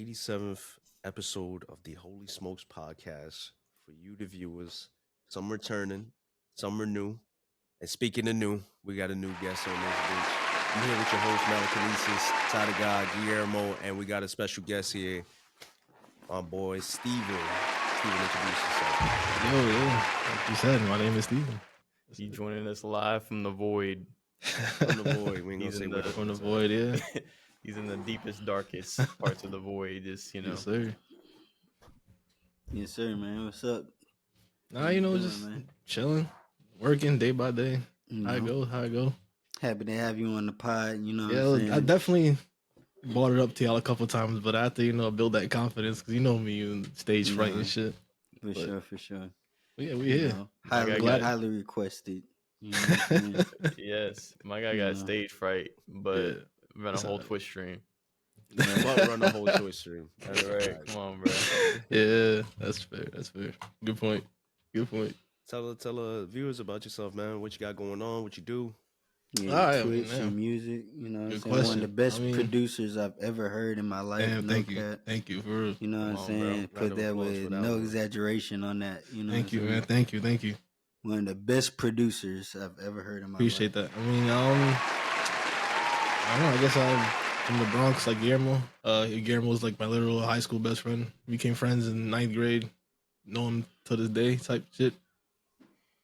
87th episode of the Holy Smokes podcast. For you, the viewers, some returning, some are new. And speaking of new, we got a new guest on this bitch. I'm here with your host, Malakinesis, taithegawd, Guillermo, and we got a special guest here, my boy, Steven. Steven, introduce yourself. Yo, yeah. Like you said, my name is Steven. He joining us live from the void. From the void. We ain't gonna He's say in where the- From the void, yeah. He's in the deepest, darkest parts of the void. Just Yes, sir. Yes, sir, man. What's up? Nah, you know, doing, just man? chilling, working day by day. You How it know, go, how it go. happy to have you on the pod. You know what Yeah, I'm saying? I definitely brought it up to y'all a couple times, but I have to, build that confidence because you know me and stage fright Nah. and shit. For sure. But yeah, we You here. know, highly, glad- highly requested. You know what I'm saying? yes, my guy got Yeah. stage fright, but Yeah. run a It's whole alright. Twitch stream. But run the whole choice stream. That's All right, right. come on, bro. Yeah, that's fair. That's fair. Good point. Good point. Tell the viewers about yourself, man. What you got going on? What you do? Yeah, All right, Twitch man. and music. You know what I'm Good saying? One of question. the best I mean- producers I've ever heard in my life. Damn, no thank you. cap. Thank you for real. You know what I'm Come on, bro. saying? Round Put of that applause with for that no one. exaggeration on that. You know Thank you, what I'm man. saying? Thank you. One of the best producers I've ever heard in my Appreciate life. that. I mean, I don't know. I guess I'm from the Bronx, like Guillermo. Guillermo was like my literal high school best friend. We became friends in 9th grade. Know him to this day, type shit.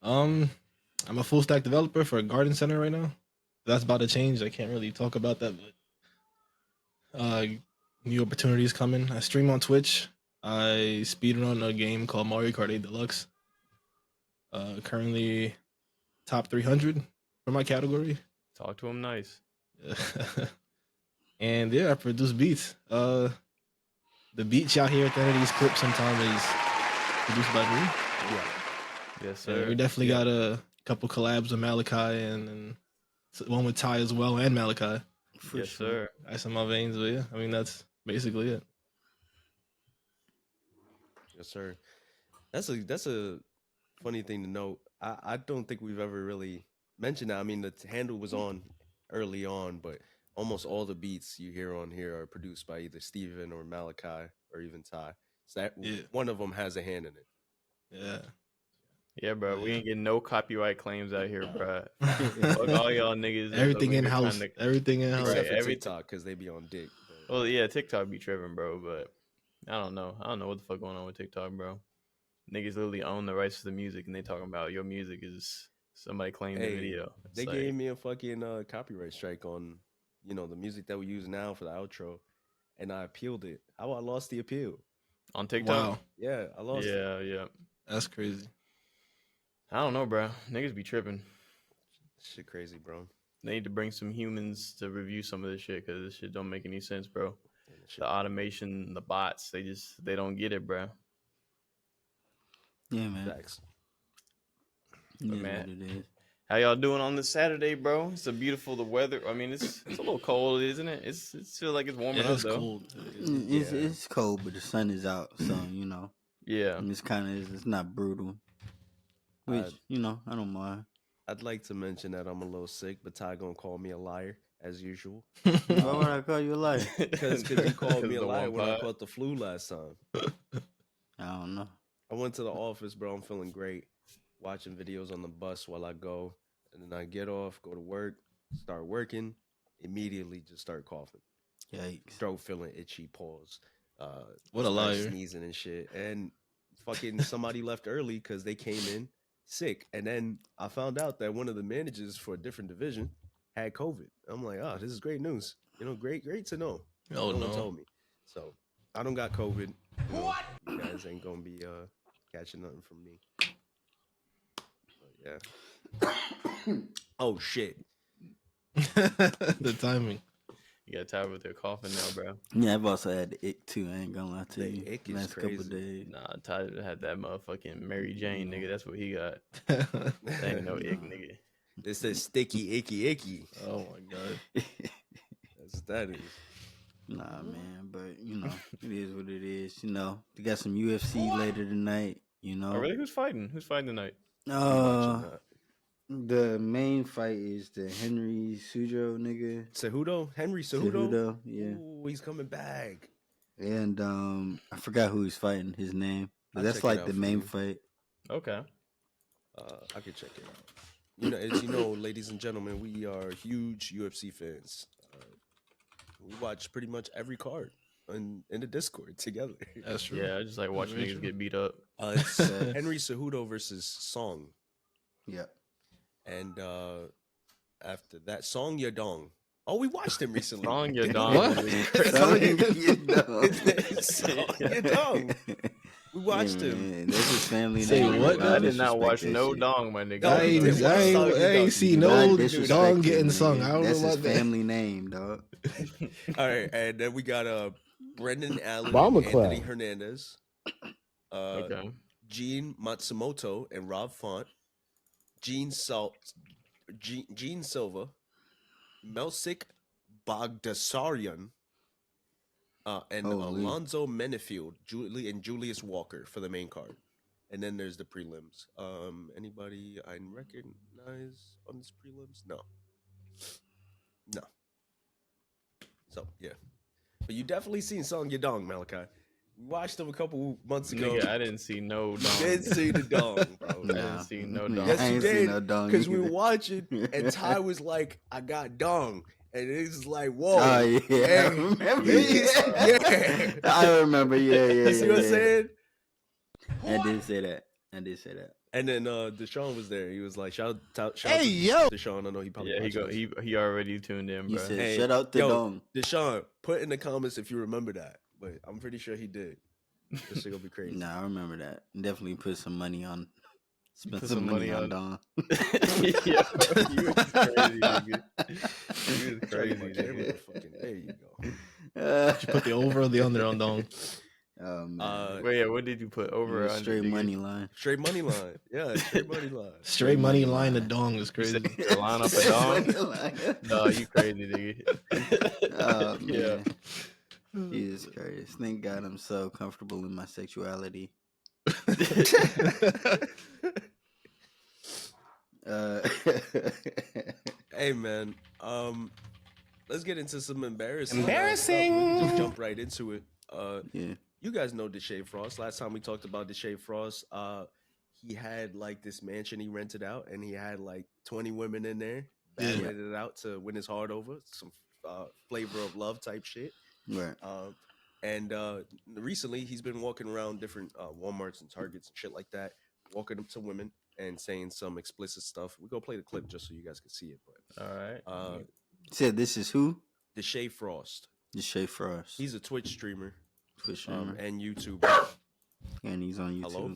I'm a full stack developer for a garden center right now. That's about to change. I can't really talk about that, but new opportunities coming. I stream on Twitch. I speedrun a game called Mario Kart 8 Deluxe. Currently top 300 for my category. Talk to him nice. And yeah, I produce beats. The beats y'all hear at the end of these clips sometime is produced by me. Yeah. Yes, And sir. we definitely got a couple collabs with Malachi and one with Ty as well and Malachi. For Yes, sure. sir. Ice on my veins, but yeah, I mean that's basically it. Yes, sir. That's a funny thing to note. I don't think we've ever really mentioned that. I mean, the handle was on early on, but almost all the beats you hear on here are produced by either Steven or Malachi or even Ty. So that Yeah. one of them has a hand in it. Yeah. Yeah, bro. We Yeah. ain't getting no copyright claims out here, bro. Fuck all y'all niggas. that Everything over in here house. trying to- Everything in house. Except Right, for everything- TikTok, because they be on dick. But Well, yeah, TikTok be tripping, bro. But I don't know. I don't know what the fuck going on with TikTok, bro. Niggas literally own the rights to the music, and they talking about your music is somebody claimed the hey, video. they It's gave like, me a fucking copyright strike on, the music that we use now for the outro, and I appealed it. How I lost the appeal? on TikTok. Wow. Yeah, I lost it. Yeah. That's crazy. I don't know, bro. Niggas be tripping. Shit, crazy, bro. They need to bring some humans to review some of this shit because this shit don't make any sense, bro. And that shit- The automation, the bots, they don't get it, bro. Yeah, man. Facts. It is man. what it is. How y'all doing on this Saturday, bro? It's a beautiful the weather. I mean, it's a little cold, isn't it? It feels like it's warming Yeah, up it's though. cold. It's, Yeah. it's cold, but the sun is out, so Yeah. it's kind of it's not brutal. Which I don't mind. I'd like to mention that I'm a little sick, but Ty gonna call me a liar as usual. Why would I call you a liar? Because you called me a the liar one when I pod. caught the flu last time. I don't know. I went to the office, bro. I'm feeling great. Watching videos on the bus while I go, and then I get off, go to work, start working, immediately just start coughing, Yikes. throat feeling itchy, pause. What a start liar. sneezing and shit, and fucking somebody left early because they came in sick, and then I found out that one of the managers for a different division had COVID. I'm like, oh, this is great news. Great to know. Oh No one no. told me. So I don't got COVID. What? You guys ain't gonna be catching nothing from me. But yeah. Oh shit. The timing. You got tired with your coughing now, bro. Yeah, I've also had the ick too. I ain't gonna lie to The you. ick is Last couple crazy. days. Nah, Tyler had that motherfucking Mary Jane, nigga. That's what he got. That ain't no ick, nigga. This is sticky, icky. Oh my god. That's what that is. Nah, man, but it is what it is. They got some UFC later tonight. Oh, really? Who's fighting? Who's fighting tonight? Uh, Watching that. the main fight is the Henry Cejudo nigga. Cejudo? Henry Cejudo? Cejudo, yeah. Ooh, he's coming back. And I forgot who he's fighting. His name, but I'll that's check it like out the for main you. fight. Okay. I could check it out. You know, as you know, ladies and gentlemen, we are huge UFC fans. We watch pretty much every card in the Discord together. That's true. Yeah, I just like watching Very niggas true. get beat up. It's Facts. Henry Cejudo versus Song, Yeah. and after that, Song Yadong. Oh, we watched him recently. Song Didn't we? Yadong What? is Song Yadong. We watched Yeah, him. man, that's his family Say name. what, Don't I though? did not disrespect watch that no shit. dong, my nigga. No, I he ain't, did. I What ain't, song I you ain't done? see Do no not disrespect dog him, getting sung. nigga. I don't That's know his about that. family name, dog. All right, and then we got Brendan Allen Bomber and Anthony Cloud. Hernandez, Okay. Gene Matsumoto and Rob Font, Gene Silva, Melsik Bagdasaryan, and Holy. Alonzo Menefield, and Julius Walker for the main card. And then there's the prelims. Anybody I recognize on this prelims? No. So yeah, but you definitely seen Song Yadong, Malachi. We watched him a couple months ago. Nigga, I didn't see no You dong. did see the dong, bro. I didn't see no dong. Yes, I you ain't seen did. no dong Because we were either. watching, and Ty was like, "I got dong," and it's like, "Whoa!" Oh yeah, I Hey, remember. yeah. I remember. Yeah. You see what I'm saying? I did say that. And then Deshaun was there. He was like, "Shout out Hey, to yo. Deshaun." I know he probably Yeah, watching this. he already tuned in, He bro. said, Hey, "Shout out to yo, Dong." Deshaun, put in the comments if you remember that. But I'm pretty sure he did. This shit gonna be crazy. Nah, I remember that. Definitely put some money on. Spent Put some some money money on Dong. Yo, you was crazy, nigga. You was Try to get crazy, my camera nigga. to fucking. There you go. You put the over or the under on dong. Oh man, Wait, yeah, what did you put it over or was under? straight nigga? money line. Straight money line. Yeah, straight money line. Straight money money line to line. dong is You said crazy. to line up a Straight dong? money line. No, you crazy, nigga. Oh Yeah. man, Jesus Christ! Thank God I'm so comfortable in my sexuality. Uh, Hey man, let's get into some embarrassing. Embarrassing. Stuff. We'll just jump right into it. yeah, You guys know Deshae Frost. Last time we talked about Deshae Frost, he had like this mansion he rented out, and he had like 20 women in there, Yeah. battling it out to win his heart over. Some flavor of love type shit. right. And recently, he's been walking around different WalMarts and Targets and shit like that, walking up to women and saying some explicit stuff. We're gonna play the clip just so you guys can see it. But All right. Said this is who? Deshae Frost. Deshae Frost. He's a Twitch streamer Twitch streamer, and YouTuber. and he's on YouTube. Hello?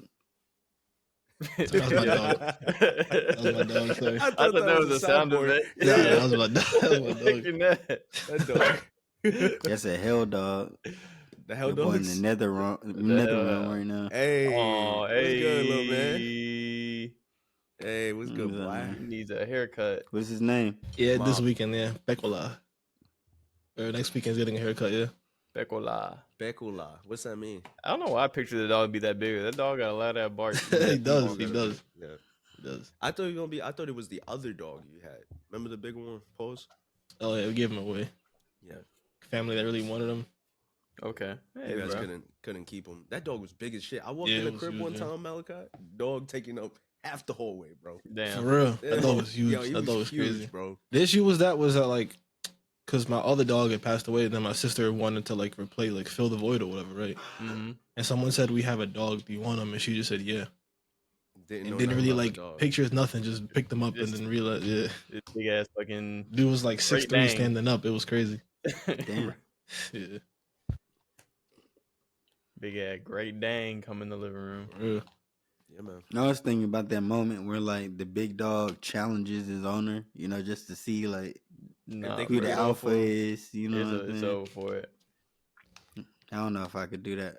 That was my dog. That was my dog. Sorry. I thought that was a sound soundboard. effect. Yeah, that was my dog. That was my dog. Thinking that. That dog. That's a hell dog. The hell That boy in dogs. the nether realm right now. Hey, Oh, what's hey. good, little man? Hey, what's good, What's up, boy? man? He needs a haircut. What's his name? Yeah, this Mom. weekend, yeah. Pekola. Or next weekend's getting a haircut, yeah. Pecola. Bekula. What's that mean? I don't know why I pictured the dog to be that big. That dog got a lot of that bark. He does. Dog He got a- does. Yeah. He does. I thought it was the other dog you had. Remember the big one? Pose? Oh, yeah, we gave him away. Yeah. Family that really wanted him. Okay. Hey, You guys bro. couldn't keep him. That dog was big as shit. I walked Yeah, in the it was crib huge, one yeah. time, Malachi. Dog taking up half the hallway, bro. For Damn. real. Yeah, That dog was huge. yo, he That dog was huge, crazy. bro. The issue was that like, because my other dog had passed away, and then my sister wanted to like replace, like fill the void or whatever, right? Mm-hmm. And someone said, "We have a dog. Do you want him?" And she just said, "Yeah." Didn't And know didn't nothing really about the like dog. pictures, nothing. Just picked them up Just- and then realized, yeah, This big ass fucking. dude was like Great 6'3" Dane. standing up. It was crazy. Damn. Yeah, Big ass Great Dane come in the living room. for real. Yeah, man. I was thinking about that moment where like the big dog challenges his owner, you know, just to see like Nah, they who could the get alpha off on- is. You know what I'm it's saying? over for it. I don't know if I could do that.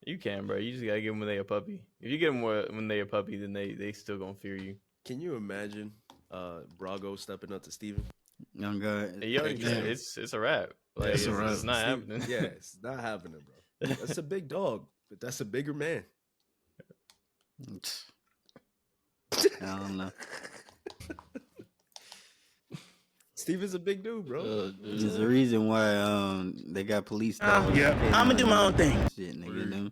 You can, bro. You just gotta give them when they a puppy. If you get them when they a puppy, then they still gonna fear you. Can you imagine Brago stepping up to Steven? Young God. Hey, yo, Damn. it's a wrap. Like it's a wrap. It's not Steve- happening. Yeah, it's not happening, bro. That's a big dog, but that's a bigger man. I don't know. Steven's a big dude, bro. There's a reason why they got police dogs. Yeah, I'ma do my own thing. Shit, nigga. Them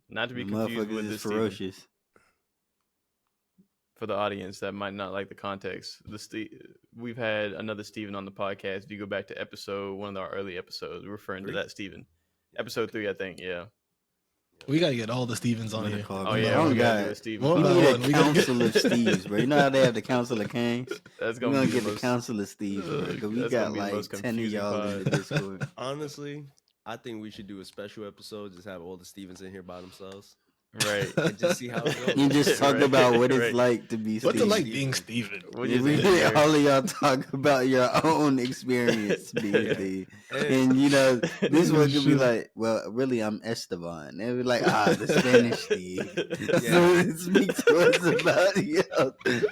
Not to be confused motherfuckers with is the Steven. ferocious. For the audience that might not like the context, we've had another Steven on the podcast. If you go back to one of our early episodes, we're referring to that Steven. Episode 3, I think. Yeah. We gotta get all the Stevens on here. Oh yeah, we gotta do a Steven. We need a council of Steves, bro. You know how they have the council of Kings? That's We're gonna get the council of Steves, bro. Because we got like 10 of y'all in the Discord. Honestly, I think we should do a special episode. Just have all the Stevens in here by themselves. Right. And just see how it goes. You just talk about what it's like to be What's Steven. it like being Steven? All of y'all talk about your own experience being Steve. And, you know, this one could be like, well, really, I'm Esteban. They'd be like, the Spanish Steve. So speak to us about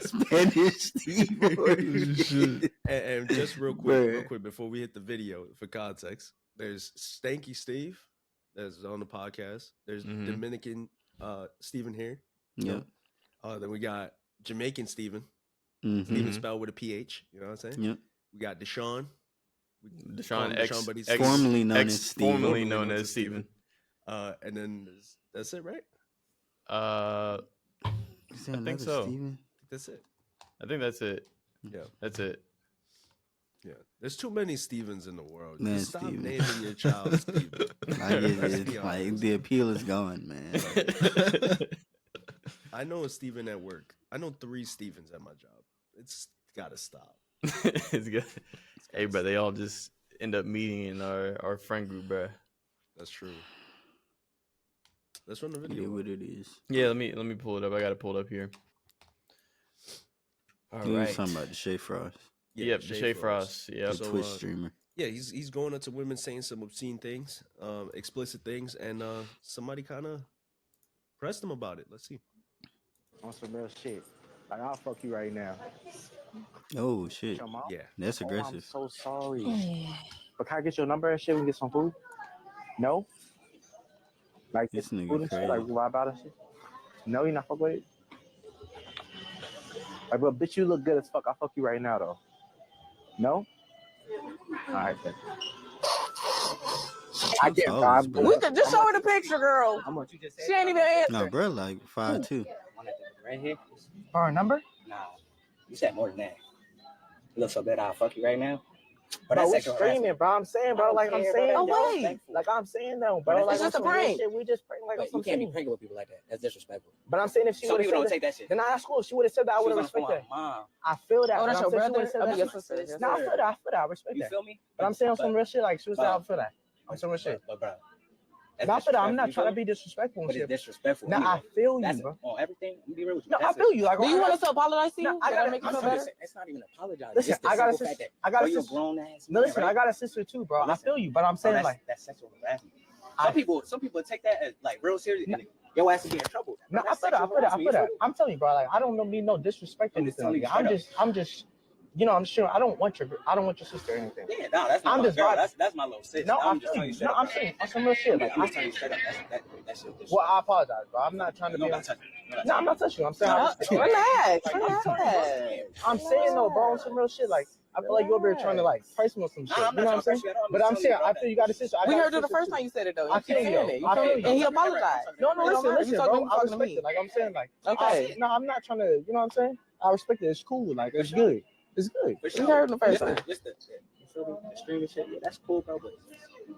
Spanish Steve. And just real quick, before we hit the video, for context, there's Stanky Steve that's on the podcast. There's Dominican Steven here. Yeah. Then we got Jamaican Steven. Steven spelled with a PH. You know what I'm saying? Yeah. We got Deshaun. Deshaun, formerly known as Steven. Formerly known as Steven. And then that's it, right? I think so. Steven? That's it. I think that's it. Yeah. That's it. Yeah. There's too many Stevens in the world. Man, Just stop Steven. naming your child Steven. Like the appeal is gone, man. I know a Steven at work. I know 3 Stevens at my job. It's gotta stop. It's good. Hey, bro, they all just end up meeting in our friend group, bro. That's true. Let's run the video. Yeah, what it is. Yeah, let me pull it up. I got to pull it up here. All You right. was talking about the Shay Frost. Yep, Shay Frost. Yep. The Twitch streamer. Yeah, he's going up to women saying some obscene things, explicit things, and somebody kind of pressed him about it. Let's see. On some real shit. Like, I'll fuck you right now. Oh, shit. Your mom? Yeah. That's aggressive. I'm so sorry. But can I get your number and shit? We can get some food? No? Like, This nigga food and shit? crazy. Like, we vibe out and shit? No, you not fuck with it? Like, but bitch, you look good as fuck. I'll fuck you right now, though. No? Alright, then. I get vibe. bro. We could just show her the picture, girl. How much you just said? She ain't even answer. No, bro, like 5'2". Right here? For her number? Nah. You said more than that. You look so good, I'll fuck you right now. But Bro, that's we sexual screaming, harassment. bro. I'm saying, bro. Like, I'm saying. Oh, though. wait. Like, I'm saying, though, bro. But Like, it's just on a some real prank. shit, we just prank like But on some you can't be shit. pranking with people like that. That's disrespectful. But I'm saying if she Some would people have don't said take that shit. then that's cool. She would have said that. I She would was have on the phone respected with that. my mom. I feel that. Oh, that's but your I'm saying brother? she I mean, would've your said sister. that. No, I feel that. I feel that. I respect You that. feel me? But I'm saying on some real shit. Like she was saying, I feel that. On some real shit. But bro. No, I feel that. I'm not trying to be disrespectful and But it's shit. disrespectful. No, I feel you, That's bro. on everything. I'm gonna be real with you. No, I That's feel you. Like, Do you I- want us to apologize to you? No, I Can gotta- make you I'm feel sorry. better? It's not even apologizing. Listen, It's the I got a simple sister. fact that, I got a bro, you're sister. grown ass. No, listen, right? I got a sister too, bro. I Listen. feel you, but I'm saying like, that's sexual harassment. Some people take that as like real serious. And your ass will be in trouble. no, Bro, I that's feel that. I sexual feel that. I harassment, feel you that. feel me? I'm telling you, bro. Like, I don't mean no disrespect or I'm just anything. telling you I'm just, you know, I'm sure. I don't want your sister or anything. Yeah, no, that's not I'm my just girl. vibing. That's my little sis. No, I'm I just feel telling you. straight No, up. I'm saying on some real shit. Like, I'm just telling you straight up. That shit. well, I apologize, bro. I'm not trying to be. No, I'm not touching you. No, I'm not touching you. I'm saying, Relax. I'm saying though, bro, on some real shit. Like, I feel like you're over here trying to like price me on some shit. I'm You know what I'm saying? But I'm saying, I feel you got a sister. We heard you the first time you said it, though. I feel you. I feel you. And he apologized. No, It don't listen, matter. listen, You talking- bro. you I talking to respect me. it. Like, I'm saying, like, Okay. no, I'm not trying to. You know what I'm saying? I respect it. It's cool. Like, it's good. It's good. We heard him the first time. Just the streaming shit. Yeah, that's cool, bro. But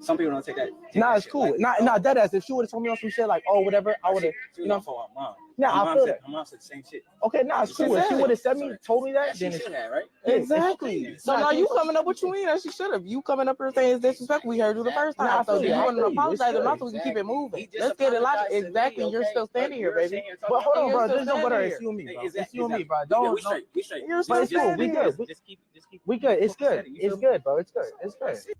some people don't take that. Nah, it's cool. Nah, dead ass. If she would have told me on some shit like, oh, whatever, I would have. You You know, know. for my mom. Yeah, I feel that. My mom said the same shit. Okay, nah, it's cool. If she would have told me that, She then it's should have, right? Exactly. So now you coming up with you mean that she should have. You coming up here saying it's disrespectful. We heard you the first Nah, I time. So feel do you. you I want to feel you. apologize It's or not good. so we can keep it moving? He just Let's get it logic. apologized to me, Exactly. You're okay? still standing here, You're baby. saying you're But talking hold on, You're bro. still There's no better. standing It's you and me, bro. Exactly, It's you and me, exactly. bro. We Don't. straight. We straight. You're But it's still cool. We standing good. here. Just keep. We good. It's good. You It's feel me? good, bro. It's good. It's good.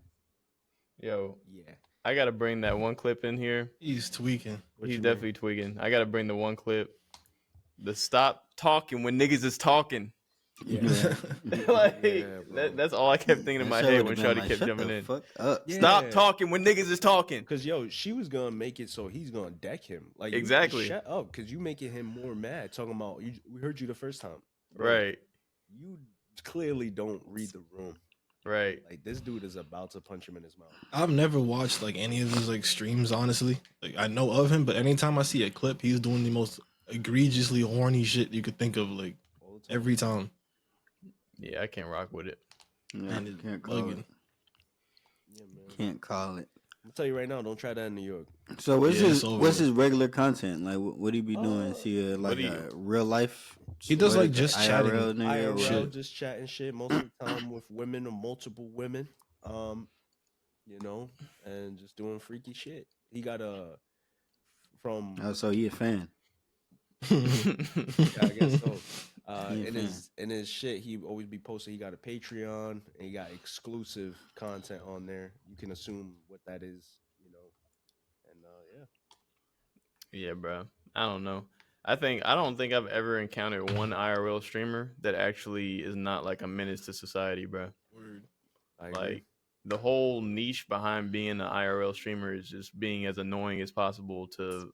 Yo, Yeah. I gotta bring that one clip in here. He's tweaking. He's definitely tweaking. I gotta bring the one clip. The stop talking when niggas is talking. Yeah. Like Yeah, bro. that's all I kept thinking in my head when Shawty kept jumping in. Fuck up. Yeah. Stop talking when niggas is talking. Cause yo, she was gonna make it so he's gonna deck him. Like Exactly. Shut up, cause you making him more mad. Talking about we heard you the first time. Bro, Right. You clearly don't read the room. Right. Like this dude is about to punch him in his mouth. I've never watched like any of his like streams, honestly. Like I know of him, but anytime I see a clip, he's doing the most egregiously horny shit you could think of, like All the time. every time. Yeah, I can't rock with it. Yeah, Man, it's can't call bugging. it. Yeah, man. Can't call it. I'll tell you right now, don't try that in New York. So what's Yeah, it's his over what's with. his regular content? Like what he be doing? Is he like do you- a real life? He does, what like, is just it, chatting. IRL nigga or IRL, what? Shit. just chatting shit most of the time with women or multiple women. You know, and just doing freaky shit. He got from Oh, so he a fan. yeah, I guess so. He a in fan. his shit, he always be posting. He got a Patreon and he got exclusive content on there. You can assume what that is, you know. And yeah, Yeah, bro. I don't know. I don't think I've ever encountered one IRL streamer that actually is not like a menace to society, bro. Word. I agree. Like the whole niche behind being an IRL streamer is just being as annoying as possible to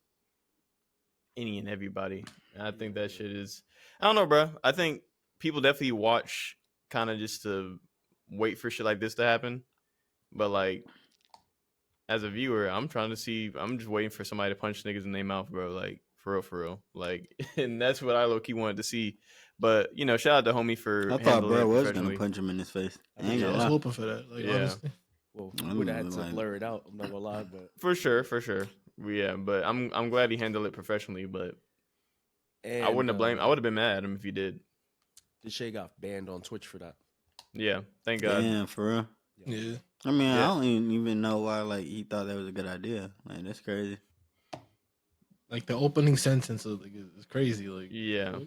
any and everybody. And I think that shit is, I don't know, bro. I think people definitely watch kind of just to wait for shit like this to happen. But like, as a viewer, I'm just waiting for somebody to punch niggas in their mouth, bro. Like, for real. Like, and that's what I low-key wanted to see. But, you know, shout out to homie for I thought handling bro it was professionally. gonna punch him in his face. I Yeah, ain't Yeah, I gonna was lie. hoping for that. Like Yeah. honestly. Well, I he would have had was to like- blur it out. I'm not gonna lie, but For sure. Yeah, but I'm glad he handled it professionally, but I wouldn't have blamed. I would have been mad at him if he did. This shit got banned on Twitch for that. Yeah, thank God. Damn, for real. Yeah. I mean, Yeah. I don't even know why like he thought that was a good idea. Like that's crazy. Like the opening sentence of like is crazy. Like Yeah.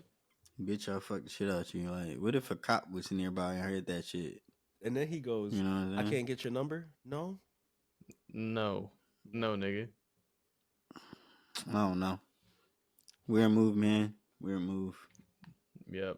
Bitch, y'all fuck the shit out you. Like, what if a cop was nearby and heard that shit? And then he goes, You know what I'm I saying? can't get your number? No? No, nigga. I don't know. Weird move, man. Weird move. Yep.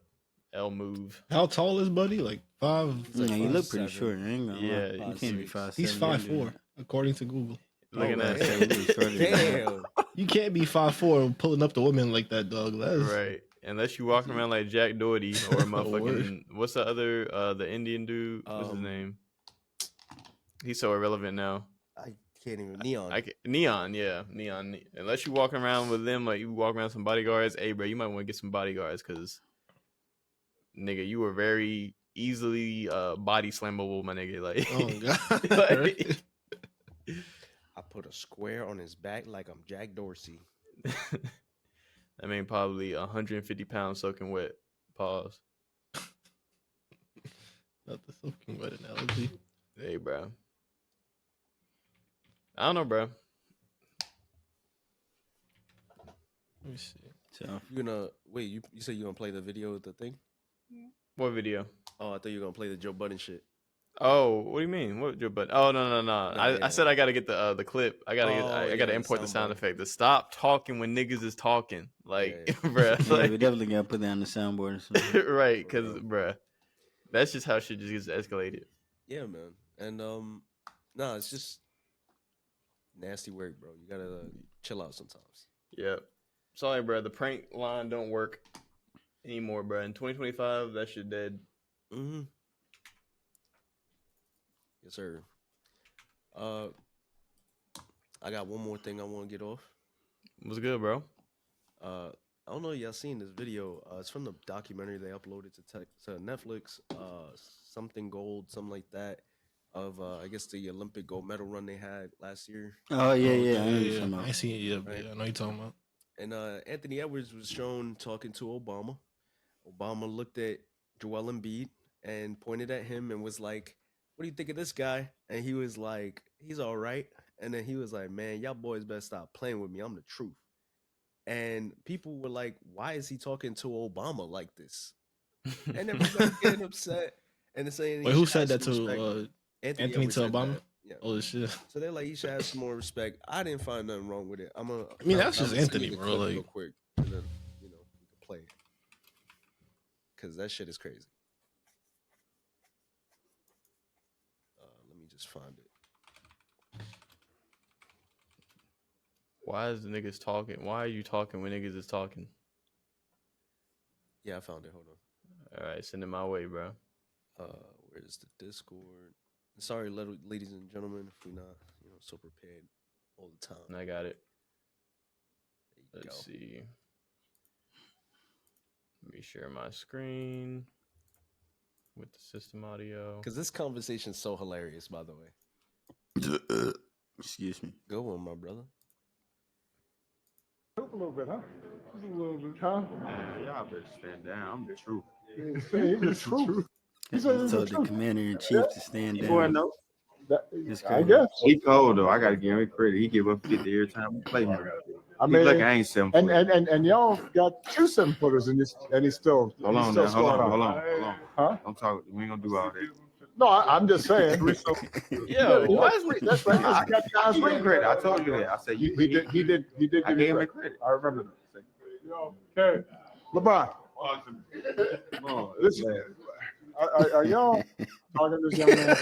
L move. how tall is Buddy? Like 5. like Yeah, you look pretty 5'7". short. I ain't gonna Yeah, lie. You can't be 5'6". 5'7". He's 5'4", according to Google. Looking Oh, at man. You look shorter than that. Damn. You can't be 5'4" pulling up the women like that, dog. That's right. Unless you walking around like Jack Doherty or Word. motherfucking what's the other the Indian dude? What's his name? He's so irrelevant now. I can't even Neon. Neon, yeah, Neon. Unless you walking around with them, like you walking around with some bodyguards. Hey, bro, you might want to get some bodyguards because, nigga, you were very easily body slammable, my nigga. Like, oh god. like, I put a square on his back like I'm Jack Dorsey. I mean, probably 150 pounds soaking wet. Pause. Not the soaking wet analogy. Hey, bro. I don't know, bro. Let me see. So, You gonna wait? You said you gonna play the video of the thing? What video? Oh, I thought you were gonna play the Joe Budden shit. Oh, what do you mean? What your butt? Oh no. yeah. I said I gotta get the clip. I gotta I gotta the import the sound soundboard. effect. To stop talking when niggas is talking. Like, Yeah. bruh. yeah, Like, we definitely gotta put that on the soundboard or something. right, because bruh, that's just how shit just gets escalated. Yeah, man. And no, it's just nasty work, bro. You gotta chill out sometimes. Yep. Sorry, bruh. The prank line don't work anymore, bruh. In 2025, that shit dead. Mm-hmm. Yes, sir. I got one more thing I want to get off. What's good, bro? I don't know if y'all seen this video. It's from the documentary they uploaded to Netflix. Something gold, something like that. Of I guess the Olympic gold medal run they had last year. Oh yeah, I know what you're yeah. talking about. I see it. Yeah, but Right. yeah, I know you're talking about. And Anthony Edwards was shown talking to Obama. Obama looked at Joel Embiid and pointed at him and was like, "What do you think of this guy?" And he was like, "He's all right." And then he was like, "Man, y'all boys better stop playing with me. I'm the truth." And people were like, "Why is he talking to Obama like this?" And everybody's getting upset and saying, Wait, he who should said have that some to respect. Anthony Anthony Edwards to said Obama? that. Yeah. Oh shit. So they're like, he should have some more respect. I didn't find nothing wrong with it. I mean, that's just I'ma send Anthony, you the bro, clip like- real quick, and then we can play it because that shit is crazy. Let me just find it. Why is the niggas talking? Why are you talking when niggas is talking? Yeah, I found it. Hold on. All right, send it my way, bro. Where Where's the Discord? Sorry, ladies and gentlemen, if we're not, so prepared all the time. I got it. There you Let's go. see. Let me share my screen with the system audio. Because this conversation is so hilarious, by the way. Excuse me. Go on, my brother. A little bit, huh? A little bit, huh? Y'all better stand down. I'm the truth. He's the truth. He told the commander in chief to stand You boy down. know. It's I crazy. guess. He cold though. I gotta give him credit. He give up 50 every time we play him. I He mean, look, I ain't 7 foot. and y'all got 2 7-footers and he's still Hold on still now. Hold scoring on. Huh? Don't talk. We ain't gonna do all that. No, I'm just saying. Yo, why is That's right. I Got guys give him ring credit. I told you that. I said He did. He did. I give gave you him credit. credit. I remember that. Okay, LeBron. Listen, are y'all talking to this young man?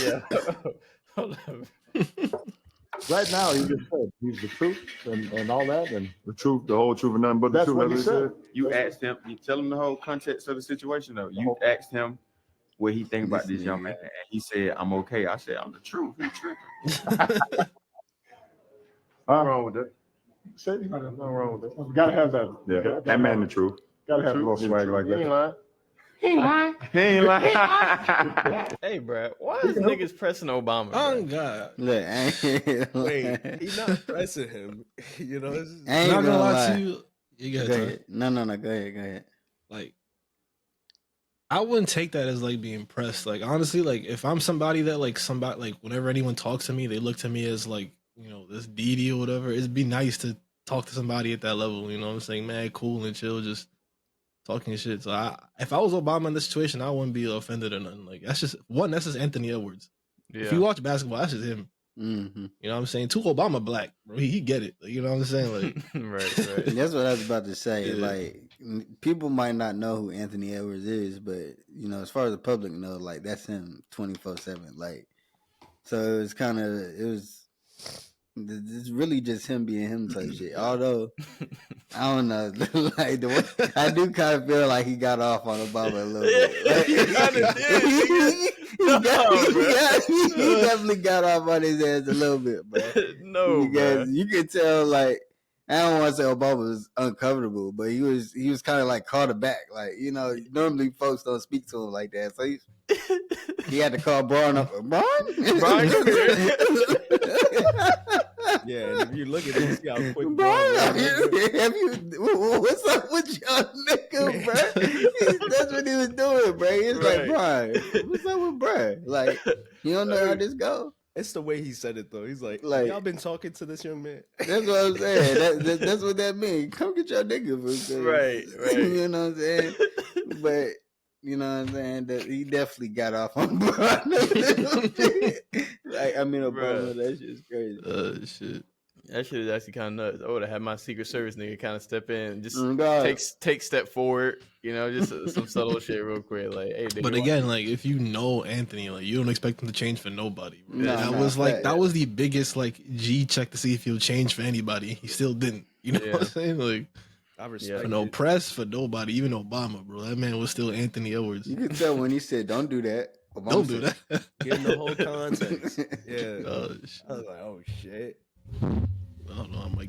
Yeah. Hold on. Right now, he just said he's the truth and all that, and The truth, the whole truth, and nothing but the that's truth. what he That's said. You asked him. You tell him the whole context of the situation though. You asked him what he think about this young man, and he said, "I'm okay." I said, "I'm the truth." He tripping. Nothing wrong with that. Nothing wrong with that. You gotta have that. Yeah, that man the truth. Gotta have a little swag like that. He ain't lying. Hey, Brad, why is niggas pressing Obama? Oh bruh? God. Look, I ain't Wait, he's not pressing him. This is- I ain't Not gonna lie lie. to you. You Go got ahead. No. Go ahead. like I wouldn't take that as like being pressed. Like honestly, like if I'm somebody that like whenever anyone talks to me, they look to me as like, this deity or whatever. It'd be nice to talk to somebody at that level, you know what I'm saying? Man, cool and chill, just talking shit. So if I was Obama in this situation, I wouldn't be offended or nothing. Like that's just Anthony Edwards. Yeah. If you watch basketball, that's just him. Mm-hmm. You know what I'm saying? Too Obama black, bro. He get it. Like, you know what I'm saying? Like right. That's what I was about to say. Yeah. Like, people might not know who Anthony Edwards is, but as far as the public know, like that's him 24/7. Like, so it's really just him being him type shit. Although I don't know, like the way I do kind of feel like he got off on Obama a little bit. Like, He kinda did, he definitely got off on his ass a little bit, bro. No, because bruh. you could tell, like, I don't want to say Obama was uncomfortable, but he was kind of like caught aback. Like, normally folks don't speak to him like that, so he had to call Braun up. Braun, Brian, come here. Yeah, and if you look at it, you see how quick Braun, Braun what's up with y'all nigga, bro? That's what he was doing, bro. He was like, Brian, what's up with Brian? Like, you don't know how this go? It's the way he said it though. He's like, y'all been talking to this young man. That's what I'm saying. That's what that means. Come get your nigga for a second. Right. You know what I'm saying? But you know what I'm saying? That he definitely got off on Braun. Like, I mean, Obama, that shit's crazy. Shit. That shit is actually kind of nuts. I would have had my Secret Service nigga kind of step in and just God. take step forward. Just some subtle shit real quick. Like, hey, nigga, But again, like if you know Anthony, like you don't expect him to change for nobody. Bro. No, that was the biggest like G check to see if he'll change for anybody. He still didn't. You know what I'm saying? Like I respect for no press for nobody, even Obama, bro. That man was still Anthony Edwards. You could tell when he said, "Don't do that." Obama Don't do that. Getting the whole context. Yeah. Shit. I was like, oh shit. I don't know. I'm like,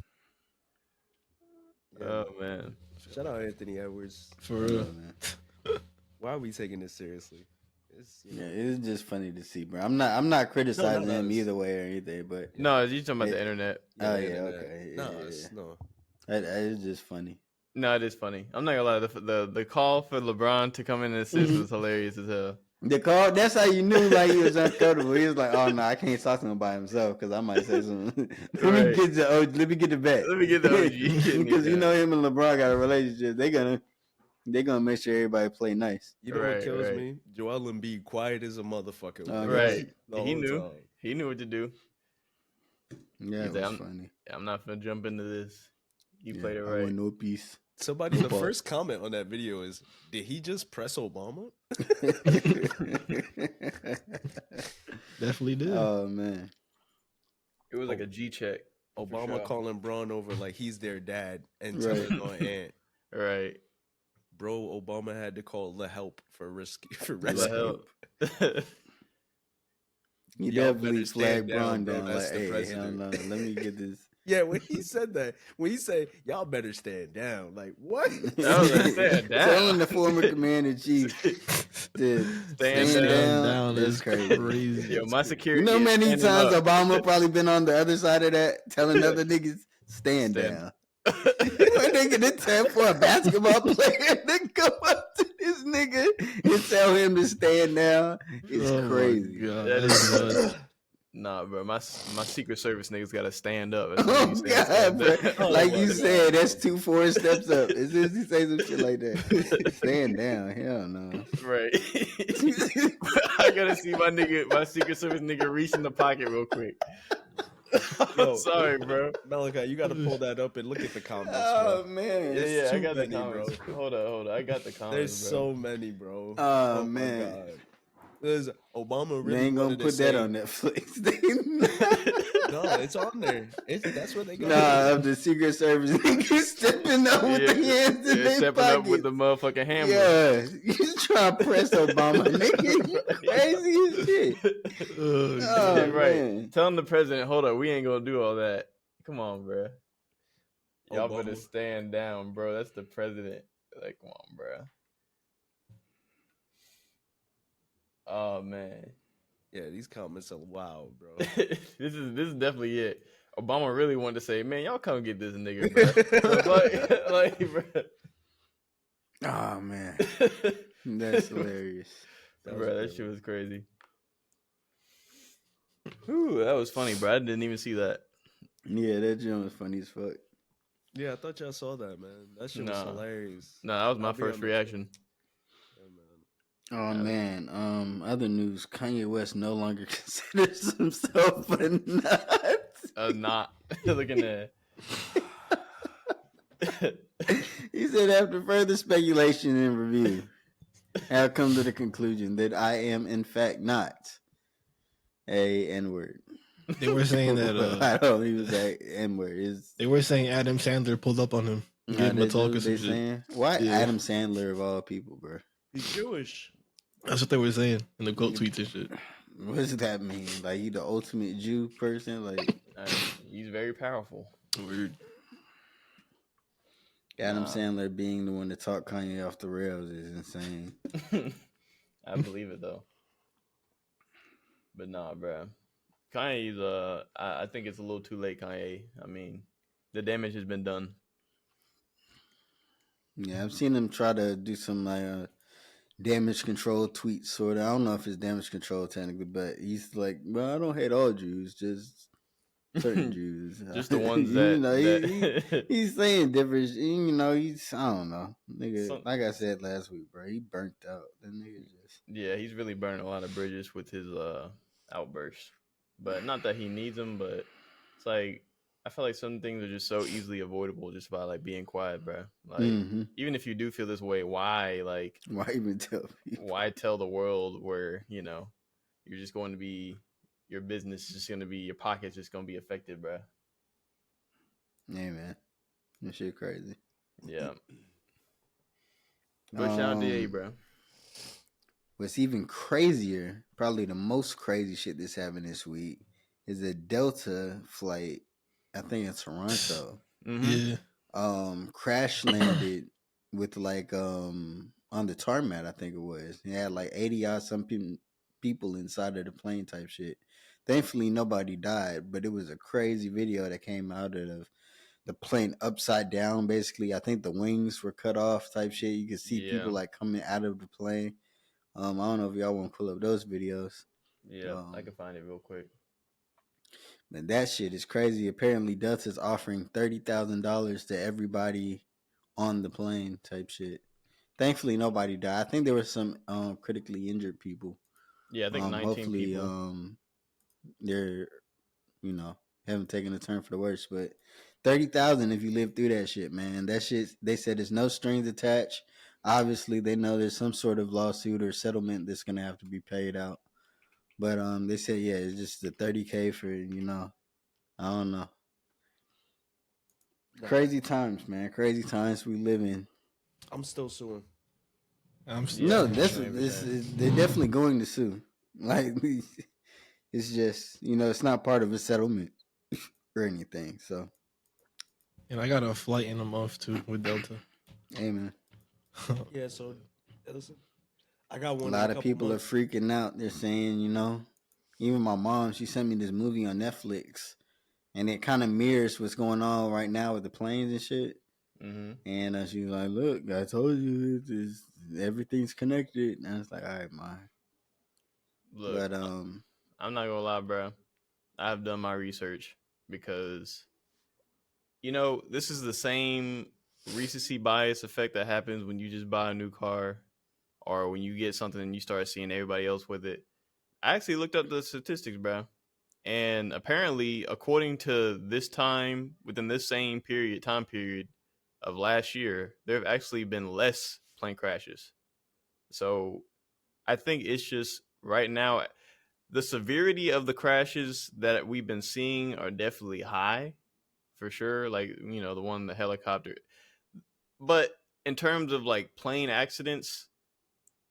oh man. Shout out Anthony Edwards. for real. man. Why are we taking this seriously? Yeah, it's just funny to see, bro. I'm not criticizing him it's- either way or anything, but No, you talking about the internet? oh the yeah, internet. okay, No, yeah. no. That is just funny. No, it is funny. I'm not gonna lie. The call for LeBron to come in and assist was hilarious as hell. The call, that's how you knew like he was uncomfortable. He was like, "Oh no, I can't talk to him by himself because I might say something." Let me get the bet. Let me get the OG. Because him and LeBron got a relationship. They gonna make sure everybody play nice. You know what Right, kills right. me? Joel Embiid quiet as a motherfucker. Right. The He whole knew. time. He knew what to do. Yeah, He's it like, was funny. I'm not gonna jump into this. You Yeah, played it I right. want no peace. Somebody, the first comment on that video is, did he just press Obama? Definitely did. Oh man. It was like a G check. Obama sure. calling Braun over like he's their dad and Right. telling on Ant. Right. bro, Obama had to call the help for The rescue. help. He Y'all definitely better stand flagged Braun bro. down That's like, the hey, hell president. no, let me get this. Yeah, when he said that, when he said, y'all better stand down, like, what? Stand down. Telling the former commander-in-chief to stand down, that's crazy. Yo, my security. You know is many standing times up. Obama probably been on the other side of that telling other niggas, stand down. When nigga did tell for a basketball player to come up to this nigga and tell him to stand down, it's crazy. That is nuts. Nah, bro, my Secret Service niggas gotta stand up. That's Oh God, bro! Like you said, that's 2 4 steps up. As soon as he say some shit like that, stand down. Hell no. Right. I gotta see my Secret Service nigga reach in the pocket real quick. I'm sorry, bro. Malachi, you gotta pull that up and look at the comments, Oh bro. man, Yeah, I too got many, the comments. bro. Hold on. I got the comments. There's bro. so many, bro. Oh, my man. God. There's Obama They really ain't gonna wanted to put say, that on Netflix. no, it's on there. That's what they got. Nah, of the Secret Service niggas stepping up with the hands in their stepping up with pockets. the motherfucking hammer. Yeah, you trying to press Obama, nigga? You crazy as shit. Oh, right. man. Telling the president, hold up, we ain't gonna do all that. Come on, bro. Y'all Obama. better stand down, bro. That's the president. Like, come on, bro. Oh man. Yeah, these comments are wild, bro. This is definitely it. Obama really wanted to say, man, y'all come get this nigga, bro. like, bro. Oh man, that's hilarious. Bro, that shit was crazy. Ooh, that was funny, bro. I didn't even see that. Yeah, that joint was funny as fuck. Yeah, I thought y'all saw that, man. That shit was hilarious. No, that was my first reaction. Oh man. Other news: Kanye West no longer considers himself a nut. Not looking at. He said, after further speculation and review, I have come to the conclusion that I am in fact not a N-word. They were saying that I don't even say N-word. They were saying Adam Sandler pulled up on him. Gave him a talk or some shit. Why Adam Sandler of all people, bro? He's Jewish. That's what they were saying in the quote tweets and shit. What does that mean? Like, he the ultimate Jew person? Like, he's very powerful. Weird. Adam Sandler being the one to talk Kanye off the rails is insane. I believe it though. But nah, bro. Kanye's I think it's a little too late, Kanye. I mean, the damage has been done. Yeah, I've seen him try to do some like damage control tweets, sort of. I don't know if it's damage control technically, but he's like, well, I don't hate all Jews, just certain Jews. Just the ones that, he's saying different. You know, I don't know, nigga. Like I said last week, bro, he burnt out. That nigga just. Yeah, he's really burning a lot of bridges with his outbursts. But not that he needs them, but it's like I feel like some things are just so easily avoidable just by like being quiet, bro. Like even if you do feel this way, why even tell people? Why tell the world where, you know, you're just going to be, your business is just going to be, your pocket's just going to be affected, bro. Yeah, man. That shit crazy. Yeah. But shout out to you, bro. What's even crazier, probably the most crazy shit that's happened this week, is a Delta flight, I think in Toronto. Yeah. Crash landed with like on the tarmac, I think it was. It had like 80 odd some people inside of the plane type shit. Thankfully nobody died, but it was a crazy video that came out of the plane upside down basically. I think the wings were cut off type shit. You could see people like coming out of the plane. I don't know if y'all want to pull up those videos. Yeah, I can find it real quick. Man, that shit is crazy. Apparently, Delta's offering $30,000 to everybody on the plane type shit. Thankfully, nobody died. I think there were some critically injured people. Yeah, I think 19 hopefully, people. They're, you know, haven't taken a turn for the worse. But $30,000 if you live through that shit, man. That shit, they said there's no strings attached. Obviously, they know there's some sort of lawsuit or settlement that's going to have to be paid out. But they said, yeah, it's just the $30K for, you know, I don't know. Crazy times, man. Crazy times we live in. I'm still suing. No, they're definitely going to sue. Like, it's just, it's not part of a settlement or anything. So, And I got a flight in a month too with Delta. hey man, Yeah, so listen, I got a one in a lot of couple people months. are freaking out. They're saying, even my mom, she sent me this movie on Netflix, and it kind of mirrors what's going on right now with the planes and shit. Mm-hmm. And she was like, "Look, I told you, everything's connected." And I was like, "All right, ma." Look, But I'm not gonna lie, bro. I've done my research because this is the same recency bias effect that happens when you just buy a new car or when you get something and you start seeing everybody else with it. I actually looked up the statistics, bro. And apparently, according to this time, within this same time period of last year, there have actually been less plane crashes. So I think it's just right now, the severity of the crashes that we've been seeing are definitely high for sure. Like, the one in the helicopter. But in terms of like plane accidents,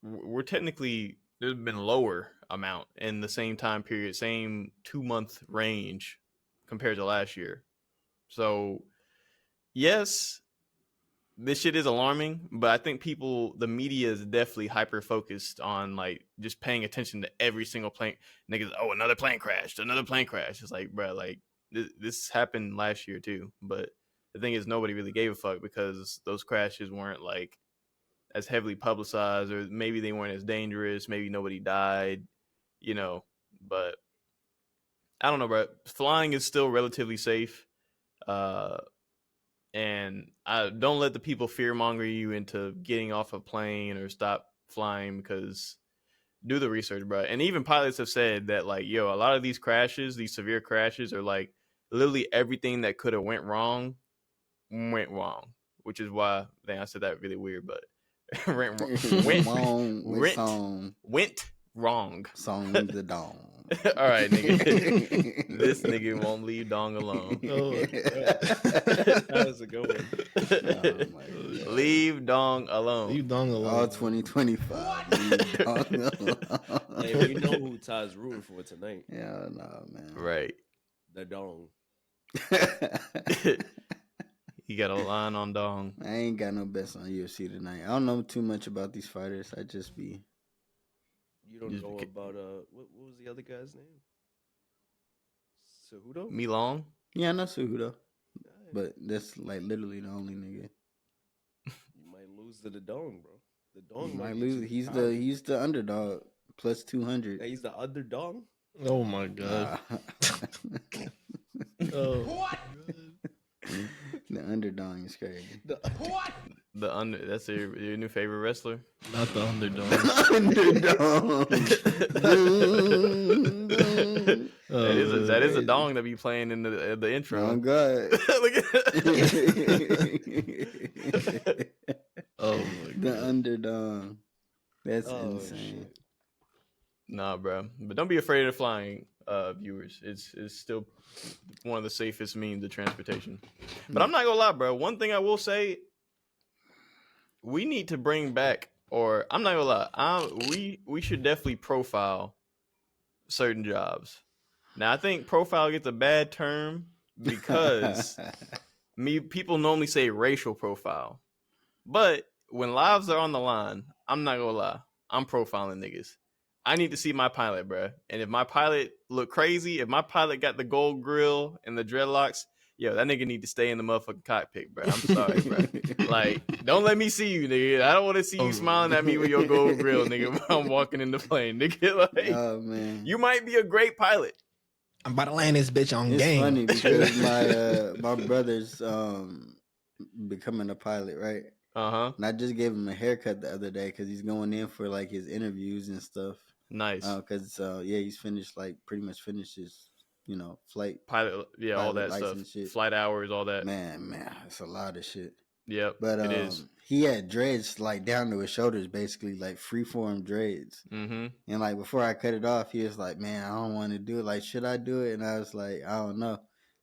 we're technically, there's been lower amount in the same time period, same 2-month range compared to last year. So yes, this shit is alarming, but I think the media is definitely hyper focused on like just paying attention to every single plane. Niggas, oh, another plane crashed, another plane crash. It's like, bro, like this happened last year too. But the thing is, nobody really gave a fuck because those crashes weren't like as heavily publicized, or maybe they weren't as dangerous. Maybe nobody died, But I don't know, bro. Flying is still relatively safe. And I don't let the people fearmonger you into getting off a plane or stop flying, because do the research, bro. And even pilots have said that, like, a lot of these crashes, these severe crashes, are like literally everything that could have went wrong, which is why I said that really weird, but went wrong. Song the dong. All right, nigga. This nigga won't leave dong alone. That was a good one. Oh my God. Leave dong alone. Leave dong alone. All 2025. Leave dong alone. Hey, we know who Ty's rooting for tonight. Yeah, no, man. Right. The dong. He got a line on dong. I ain't got no bets on UFC tonight. I don't know too much about these fighters. I just be. You don't know about what was the other guy's name? Cejudo? Milong? Yeah, I know Cejudo, but that's like literally the only nigga. You might lose to the dong, bro. The dong might lose. He's the underdog plus 200. Yeah, he's the underdog. Oh my God. Oh. What? The underdog is crazy. That's your new favorite wrestler? Not the underdog. That is a dong that be playing in the intro. Oh God. Oh my God. The underdog. That's insane. Shit. Nah, bro. But don't be afraid of flying, viewers. It's still one of the safest means of transportation. But I'm not gonna lie, bro. One thing I will say, we need to bring back, or I'm not gonna lie, we should definitely profile certain jobs. Now, I think profile gets a bad term because people normally say racial profile. But when lives are on the line, I'm not gonna lie, I'm profiling niggas. I need to see my pilot, bro. And if my pilot look crazy, if my pilot got the gold grill and the dreadlocks, that nigga need to stay in the motherfucking cockpit, bro. I'm sorry, bro. Like, don't let me see you, nigga. I don't want to see you smiling at me with your gold grill, nigga, when I'm walking in the plane, nigga. Like, oh man, you might be a great pilot. I'm about to land this bitch on it's game. funny because my brother's becoming a pilot, right? And I just gave him a haircut the other day because he's going in for like his interviews and stuff. Nice. Because he's finished, like pretty much finished his flight pilot, all that stuff, shit. Flight hours, all that. Man, it's a lot of shit. Yep, but it is. He had dreads like down to his shoulders, basically like freeform dreads. Mm-hmm. And like before I cut it off, he was like, "Man, I don't want to do it. Like, should I do it?" And I was like, "I don't know."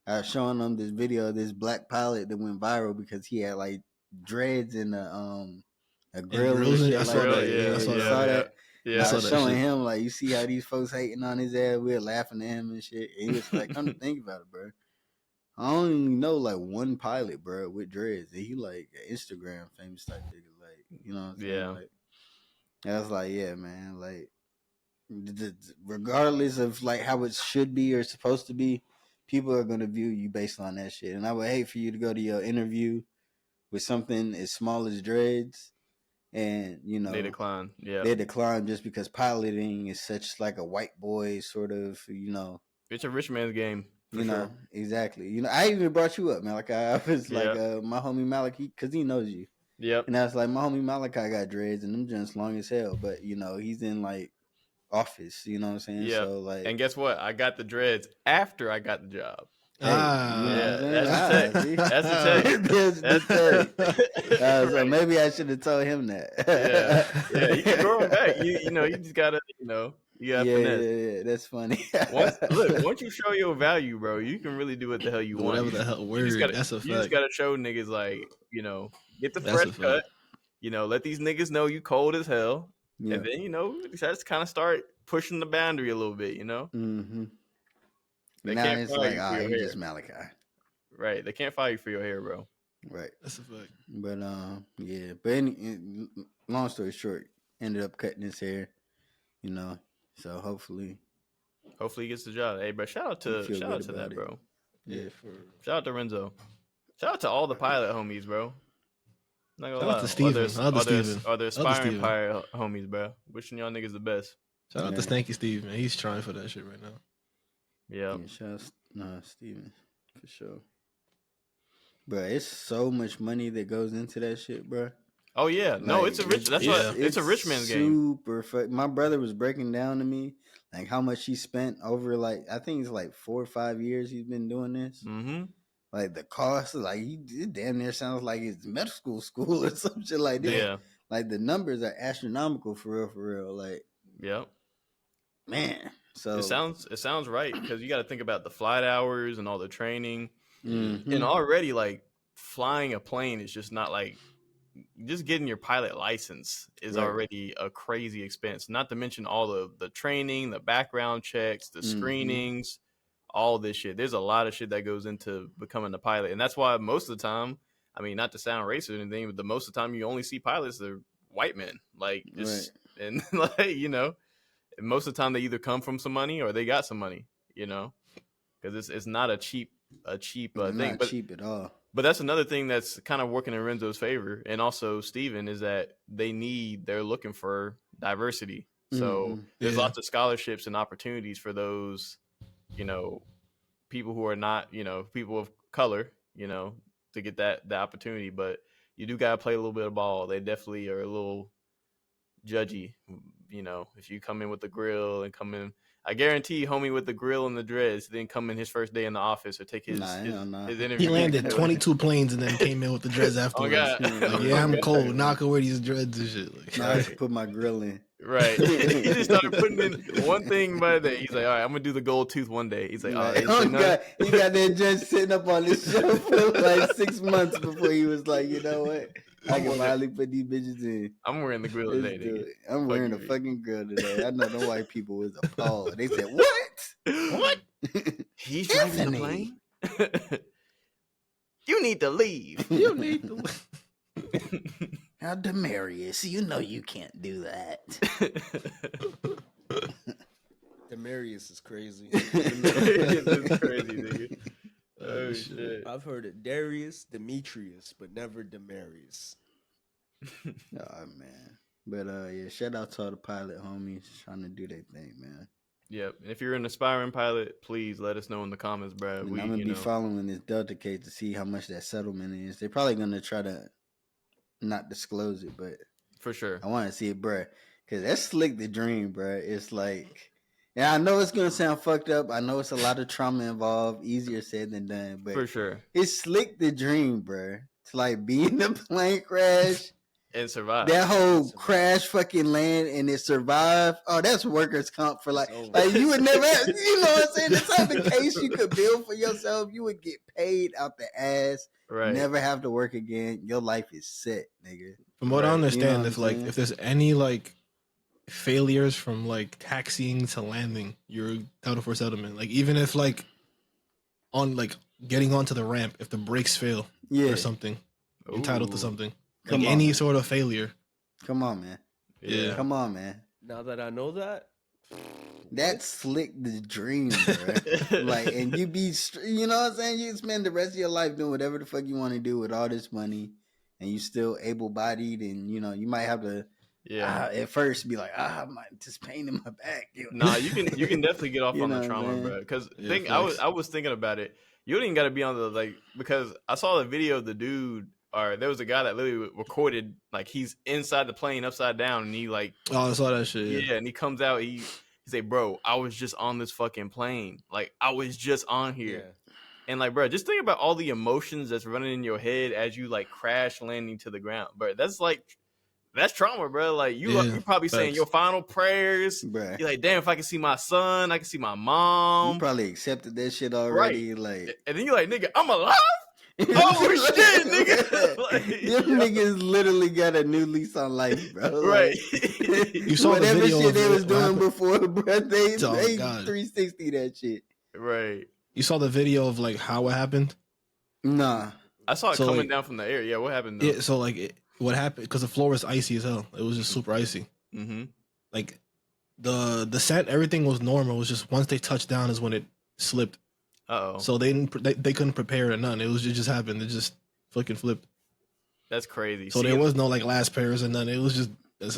I was showing him this video of this black pilot that went viral because he had like dreads and a And grill and grills and- shit I like saw that. that. Yeah, I saw you that. saw that. Yeah, I saw was that showing shit. him like, you see how these folks hating on his ass. We're laughing at him and shit. And he was like, come to think about it, bro. I don't even know like one pilot, bro, with dreads. And he like an Instagram famous type nigga, like, you know what I'm saying? Yeah. Like, I was like, yeah, man, like, regardless of like how it should be or supposed to be, people are gonna view you based on that shit. And I would hate for you to go to your interview with something as small as dreads, and you know They decline. Yeah. they decline just because piloting is such like a white boy sort of, you know. It's a rich man's game. For You know, sure. exactly. You know, I even brought you up, Malachi. I was like, Yeah. my homie Malachi, because he knows you. Yep. And I was like, my homie Malachi got dreads, and them just long as hell. But you know, he's in like office. You know what I'm saying? Yeah. So like, And guess what? I got the dreads after I got the job. hey, you know what I'm Yeah, saying? that's the tech. That's That's the tech. So Right. maybe I should have told him that. Yeah, you can grow them back. You know, you just gotta, you know, you gotta finesse. Yeah, that's funny. Once you show your value, bro, you can really do what the hell you want. Whatever the hell You word. just gotta, That's a you just fact. gotta show niggas like, you know, get the That's fresh a fact. cut. You know, let these niggas know you cold as hell, Yeah. and then you know, just kind of start pushing the boundary a little bit. You know, Mm-hmm. They Now can't it's fire like, you for ah, your you hair. just Malachi. Right? They can't fire you for your hair, bro. Right. That's a fact. But yeah. But long story short, ended up cutting his hair. You know, so hopefully Hopefully he gets the job. Hey, bro, shout out you to feel good that, about it. bro. Yeah. Shout out to Renzo. Shout out to all the pilot homies, bro. Not gonna Shout out lie. to Steven. Shout out to Steven. Or the Shout out to aspiring Steven. pilot homies, bro. Wishing y'all niggas the best. Shout out Yeah. to Stanky Steve, man. He's trying for that shit right now. Yeah. Yeah, shout out Steven for sure. Bro, it's so much money that goes into that shit, bro. Oh yeah. No, Like, it's a rich. That's yeah. why it's a rich man's game. Super. My brother was breaking down to me like how much he spent over like I think it's like 4 or 5 years he's been doing this. Mm-hmm. Like the cost, like it damn near sounds like it's medical school or some shit like that. Yeah. Like the numbers are astronomical for real. Like, Yep. man. So It sounds right because you got to think about the flight hours and all the training, mhm. and already like flying a plane is just not like just getting your pilot license is Right. already a crazy expense. Not to mention all of the training, the background checks, the screenings, all this shit. There's a lot of shit that goes into becoming a pilot, and that's why most of the time, I mean, not to sound racist or anything, but the most of the time you only see pilots they're white men, like just and like you know. Most of the time they either come from some money or they got some money, you know, because it's not a cheap thing. Not cheap at all. But that's another thing that's kind of working in Renzo's favor, and also Steven, is that they're looking for diversity. So there's lots of scholarships and opportunities for those, you know, people who are not, you know, people of color, you know, to get the opportunity. But you do gotta play a little bit of ball. They definitely are a little judgy. You know, if you come in with the grill and come in, I guarantee homie with the grill and the dreads then come in his first day in the office or take his interview. He landed 22 planes and then came in with the dreads afterwards. God. Like, yeah, I'm cold. Now I can wear these dreads and shit. Like, Now I can put my grill in. Right. He just started putting in one thing by day. He's like, all right, I'm gonna do the gold tooth one day. He's like, Right. oh, God, he got that judge sitting up on this show for like 6 months before he was like, you know what? I can finally put these bitches in. I'm wearing the grill Let's today, do nigga. it. I'm wearing a fucking grill today. I know the white people was appalled. They said, "What? What? He's driving the plane? You need to leave. You need to leave. Now, Demarius, you know you can't do that." Demarius is crazy. It's crazy, nigga. Oh shit. I've heard of Darius, Demetrius, but never Demarius. Oh man. But yeah, shout out to all the pilot homies trying to do their thing, man. Yep. And if you're an aspiring pilot, please let us know in the comments, bro. And I'm gonna be following this Delta case to see how much that settlement is. They're probably gonna try to not disclose it, but for sure, I want to see it, bro. Cause that's slick the dream, bro. It's like, and I know it's gonna sound fucked up. I know it's a lot of trauma involved. Easier said than done, but for sure, it's slick the dream, bro. To like be in a plane crash and survive. That whole crash fucking land and it survived. Oh, that's workers' comp for like you would never, you know what I'm saying? That's not the case you could build for yourself. You would get paid out the ass, never have to work again. Your life is set, nigga. From what I understand, if there's any like failures from like taxiing to landing, you're entitled for settlement. Like even if like on like getting onto the ramp, if the brakes fail or something, entitled to something. Like any sort of failure. Come on, man. Yeah. Come on, man. Now that I know that, that's slick the dream, bro. Like, and you be, you know what I'm saying? You spend the rest of your life doing whatever the fuck you want to do with all this money, and you still able-bodied, and you know you might have to, at first be like, my just pain in my back. Nah, you can definitely get off on the trauma, bro. Because I was thinking about it. You don't even got to be on the because I saw the video of the dude. Or there was a guy that literally recorded like he's inside the plane upside down and he like I saw that shit. Yeah, and he comes out, he say, bro, I was just on this fucking plane. Like I was just on here. Yeah. And like, bro, just think about all the emotions that's running in your head as you like crash landing to the ground. Bro, that's trauma, bro. Like you probably saying your final prayers. Bruh. You're like, damn, if I can see my son, I can see my mom. You probably accepted that shit already. Right. Like, and then you're like, nigga, I'm alive. Oh shit, nigga! Them niggas literally got a new lease on life, bro. Right. You saw whatever the video shit they was doing before, bro. They 360 that shit. Right. You saw the video of like how it happened? Nah. I saw it coming down from the air. Yeah, what happened? Though? Yeah, so like what happened? Because the floor was icy as hell. It was just super icy. Mm-hmm. Like the descent, everything was normal. It was just once they touched down is when it slipped. So they couldn't prepare it or nothing. It just happened. It just fucking flipped. That's crazy. So there was no like last pairs and nothing. It was just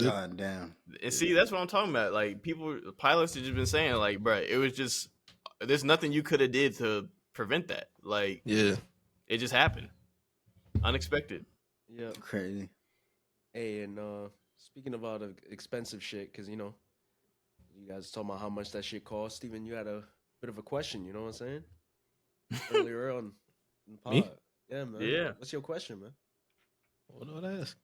God damn. And see, that's what I'm talking about. Like pilots have just been saying, like, bro, it was just there's nothing you could have did to prevent that. Like, it just happened, unexpected. Yeah, crazy. Hey, and speaking about expensive shit, because you know, you guys talking about how much that shit costs. Steven, you had a bit of a question. You know what I'm saying? Earlier on in the pod. Me? Yeah, man. Yeah. What's your question, man? What do I ask?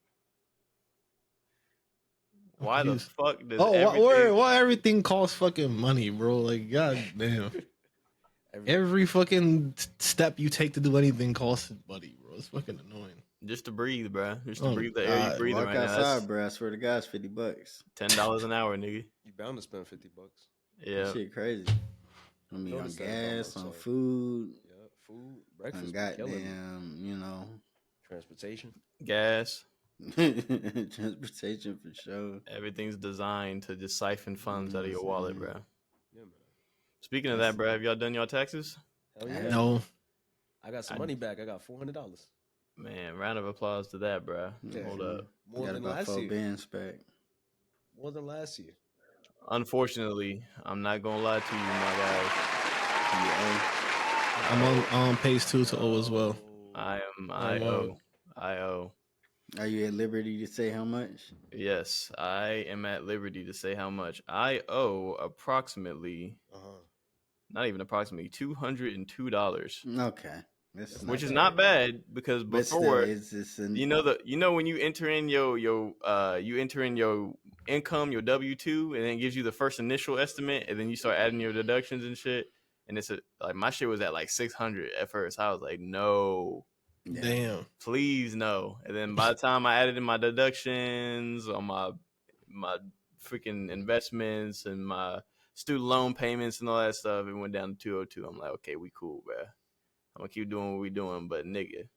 Why the fuck does why everything costs fucking money, bro? Like, god damn. Every fucking step you take to do anything costs money, bro. It's fucking annoying. Just to breathe, bro. Just to breathe the air you breathe right outside, now. Bro. I swear to God, it's $50. $10 an hour, nigga. You bound to spend $50. Yeah. That shit crazy. I mean, on gas, on food. Yeah, food, breakfast. Goddamn, you know. Transportation. Gas. Transportation for sure. Everything's designed to just siphon funds out of your wallet, bro. Yeah, man. Speaking of that, bro, have y'all done y'all taxes? Hell yeah. No. I got some money back. I got $400. Man, round of applause to that, bro. Yeah. Hold up. More than last year. Bands back. More than last year. Unfortunately, I'm not gonna lie to you, my guys. I'm on pace 2 to owe as well. I owe. Are you at liberty to say how much? Yes, I am at liberty to say how much. I owe approximately, not even approximately, $202. Okay. Which is not bad because before you know when you enter in your income, your W-2, and then it gives you the first initial estimate, and then you start adding your deductions and shit. And it's like my shit was at like 600 at first. I was like, no, damn, please no. And then by the time I added in my deductions on my freaking investments and my student loan payments and all that stuff, it went down to 202. I'm like, okay, we cool, bro. I'm gonna keep doing what we doing, but nigga,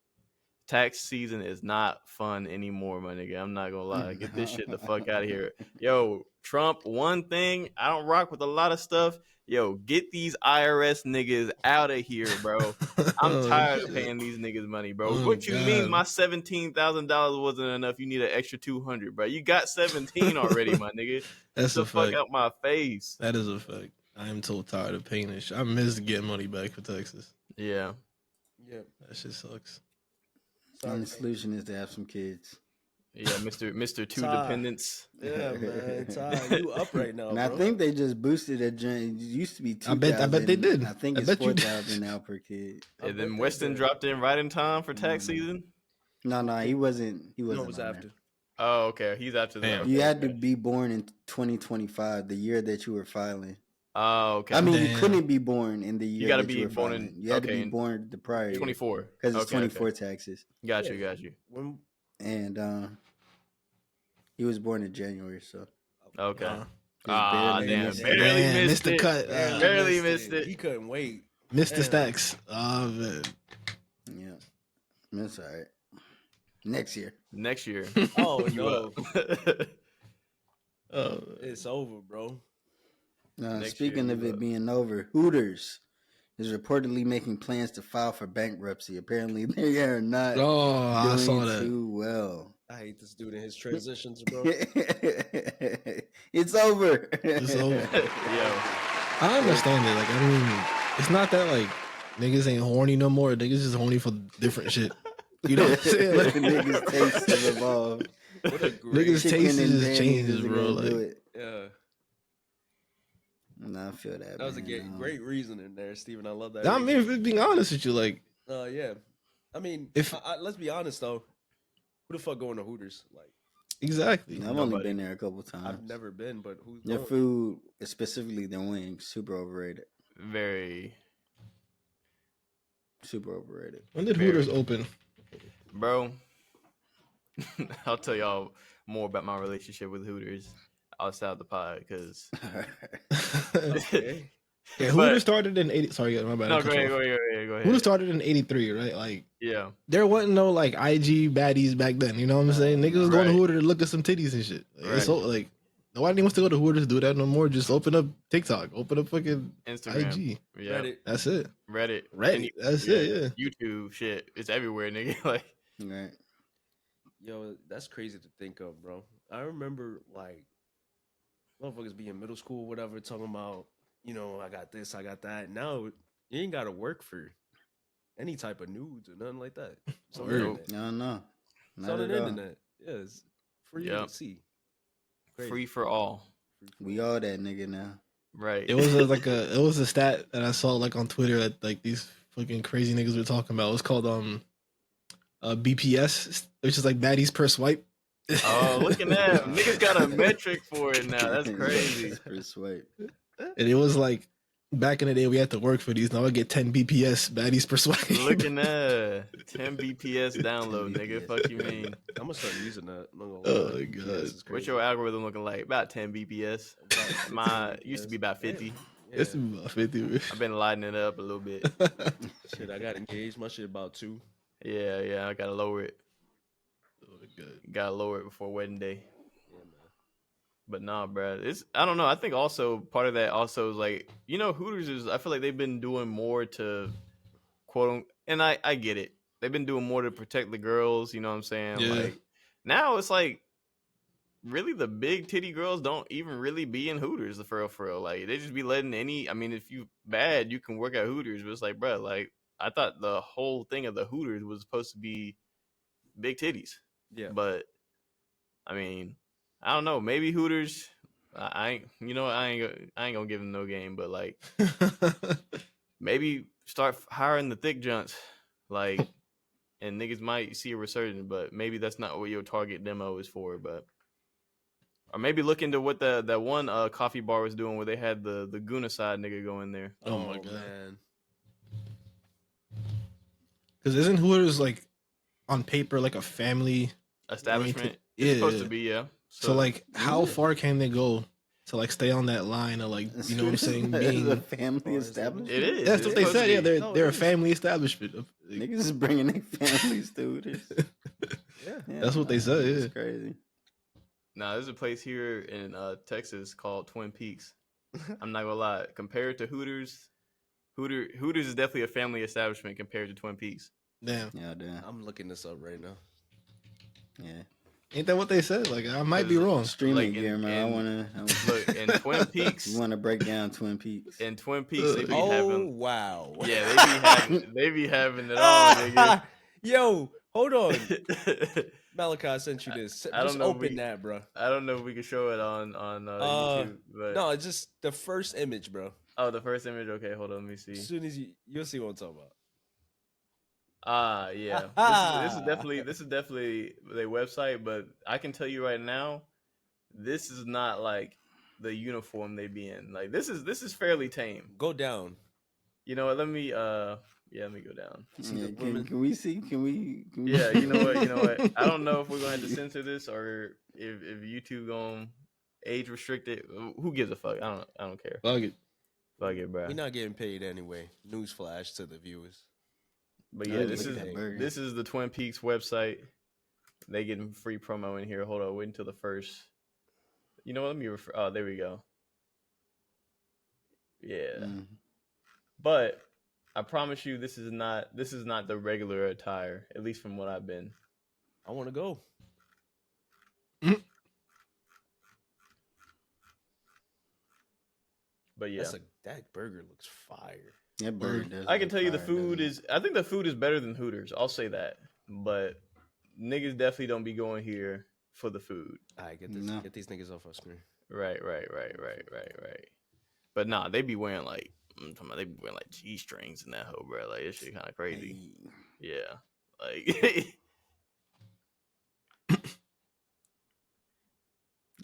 tax season is not fun anymore, my nigga. I'm not gonna lie. Get this shit the fuck out of here. Yo, Trump, one thing, I don't rock with a lot of stuff. Yo, get these IRS niggas out of here, bro. I'm tired of paying these niggas money, bro. What you mean my $17,000 wasn't enough? You need an extra 200, bro. You got 17 already, my nigga. That's the a fuck fact. out my face. That is a fact. I am so tired of paying this shit. I miss getting money back for taxes. Yeah. Yeah. That shit sucks. And the solution is to have some kids. Yeah, Mr. Two Dependents. Yeah, man. Ty, you up right now, And bro. I think they just boosted that joint. It used to be 2,000. I bet they did. I think it's 4,000 now per kid. And then Weston dropped in right in time for tax season. No, he wasn't. He wasn't. No, it was after. Oh, okay. He's after that. Damn. Okay, You had okay. to be born in 2025, the year that you were filing. Oh, okay. I mean, you Damn. couldn't be born in the year gotta that be you were born filing. in- You had to okay, be in born the prior year 24. because it's Okay, 24 okay. taxes. Got you. When And he was born in January, so Okay. Uh, just barely Damn. missed it. Barely Damn, missed missed the it. cut. Barely missed it. He couldn't wait. Missed the Damn. stacks. Oh man. Yeah, that's all right. Next year. Next year. Oh You no, Oh, it's over, bro. Next Speaking year, of you it up. being over, Hooters is reportedly making plans to file for bankruptcy. Apparently, they are not oh, I doing saw that. too well. I hate this dude and his transitions, bro. It's over. It's over. Yo. I understand it. Like, I mean, it's not that like niggas ain't horny no more. Niggas just horny for different shit. You know what I'm saying? Like, Niggas' tastes have evolved. What a great, niggas' Chicken taste and just Danny's changes, is bro. gonna do Like, it. yeah. No, I feel that. That was a man. great reasoning there, Steven. I love that. I mean, if being honest with you, like, Yeah. I mean, If- let's be honest though, who the fuck going to Hooters? Like, exactly. I've only Nobody. been there a couple times. I've never been, but who's Their going? food, specifically their wings, super overrated. Very. Super overrated. When did Very. Hooters open? Bro. I'll tell y'all more about my relationship with Hooters outside the pod because Okay. Yeah, Hooters started in 80. Sorry, my bad. No, I cut go you ahead, off. go ahead. Hooters started in 83, right? Like, Yeah. there wasn't no like IG baddies back then. You know what I'm saying? Niggas was going to Right. Hooters to look at some titties and shit. Like, it's Right. so, like, nobody wants to go to Hooters to do that no more. Just open up TikTok, open up fucking Instagram. IG. Yeah. Reddit. That's it. Reddit. Reddit. And That's it. Yeah. YouTube shit. It's everywhere, nigga. Like, Right. Yo, that's crazy to think of, bro. I remember like motherfuckers be in middle school, whatever, talking about, I got this, I got that. Now you ain't gotta work for any type of nudes or nothing like that. It's on the Word. internet. No, no. It's Not on at the all. internet. Yeah, it's for you Yep. to see. Crazy. free for all. We all that nigga now. Right. It was a stat that I saw like on Twitter that like these fucking crazy niggas were talking about. It was called BPS, which is like baddies per swipe. Oh, look at that. Niggas got a metric for it now. That's crazy. For swipe. And it was like back in the day we had to work for these. Now I get 10 BPS baddies per swipe. Look at that. 10 BPS download, 10 nigga. BPS. Fuck you mean. I'm gonna start using that. I'm not gonna Oh, lie. my God. This is What's crazy. your algorithm looking like? About 10 BPS. My 10 used to be about 50. Yeah. It's about 50. I've been lighting it up a little bit. Shit, I got engaged. My shit about 2. Yeah, I gotta lower it. Gotta lower it before wedding day. Yeah, man. But nah, bro. I don't know. I think also part of that also is like, Hooters is, I feel like they've been doing more to quote, and I get it. They've been doing more to protect the girls, you know what I'm saying? Yeah. Like now it's like really the big titty girls don't even really be in Hooters for real. Like they just be letting if you bad, you can work at Hooters, but it's like, bro, like I thought the whole thing of the Hooters was supposed to be big titties. Yeah. But I mean, I don't know. Maybe Hooters. I ain't gonna give them no game. But like, maybe start hiring the thick junts. Like, and niggas might see a resurgence. But maybe that's not what your target demo is for. But or maybe look into what that one coffee bar was doing, where they had the Guna side nigga go in there. Oh my God. man. Because isn't Hooters like on paper like a family Establishment. Yeah, It's supposed yeah. to be, yeah. So like, how far can they go to like stay on that line of like, you know what I'm saying? It's a Being family establishment. It is. that's It's what they supposed to said. Yeah, be. they're a family establishment. Niggas is bringing their families to Hooters. Yeah. That's what they said, It's yeah. crazy. Nah, there's a place here in Texas called Twin Peaks. I'm not gonna lie. Compared to Hooters is definitely a family establishment compared to Twin Peaks. Damn, Yeah, damn. I'm looking this up right now. Yeah. ain't that what they said? Like, I might be wrong. Stream Like it, Guillermo. I wanna Look in Twin Peaks. you wanna break down Twin Peaks. In Twin Peaks, they be Oh having. wow. Yeah, they be having it all, nigga. Yo, hold on. Malachi, I sent you this. I don't Just know if open we- that, bro. I don't know if we can show it on YouTube, but No, it's just the first image, bro. oh, the first image. Okay, hold on, let me see. As soon as you'll see what I'm talking about. Yeah. This is definitely their website, but I can tell you right now, this is not like the uniform they be in. Like this is fairly tame. Go down. You know what? Let me go down. Yeah, can we see? Can we? Yeah, you know what? I don't know if we're gonna have to censor this or if YouTube gonna age restrict it. Who gives a fuck? I don't care. Fuck it. Fuck it, bro. We're not getting paid anyway. Newsflash to the viewers. But yeah, this is the Twin Peaks website. They getting free promo in here. Hold on, wait until the first. You know what? Let me refer. Oh, there we go. Yeah, but I promise you, this is not the regular attire. At least from what I've been. I want to go. But yeah, that burger looks fire. That burger does. I can tell you the food is. I think the food is better than Hooters. I'll say that. But niggas definitely don't be going here for the food. All right, get these niggas off our screen. Right. But nah, they be wearing like they be wearing like G-strings in that hoe, bro. Like this shit kind of crazy. Hey. Yeah, like.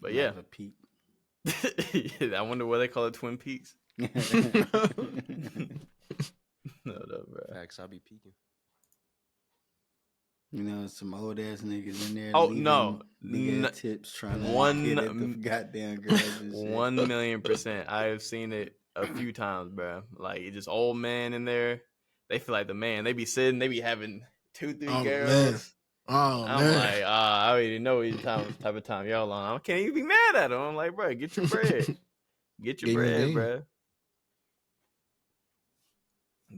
But yeah. A peak. I wonder why they call it Twin Peaks. No, bro. Facts, I'll be peeking. You know, some old ass niggas in there. Oh no, tips trying to get at the goddamn girls. 1,000,000%. I have seen it a few times, bro. Like it's just old man in there. They feel like the man. They be sitting. They be having 2-3 girls. Man. I'm like, I already know what type of time y'all on. I can't even be mad at them. I'm like, bro, get your bread. Get your bread, bro.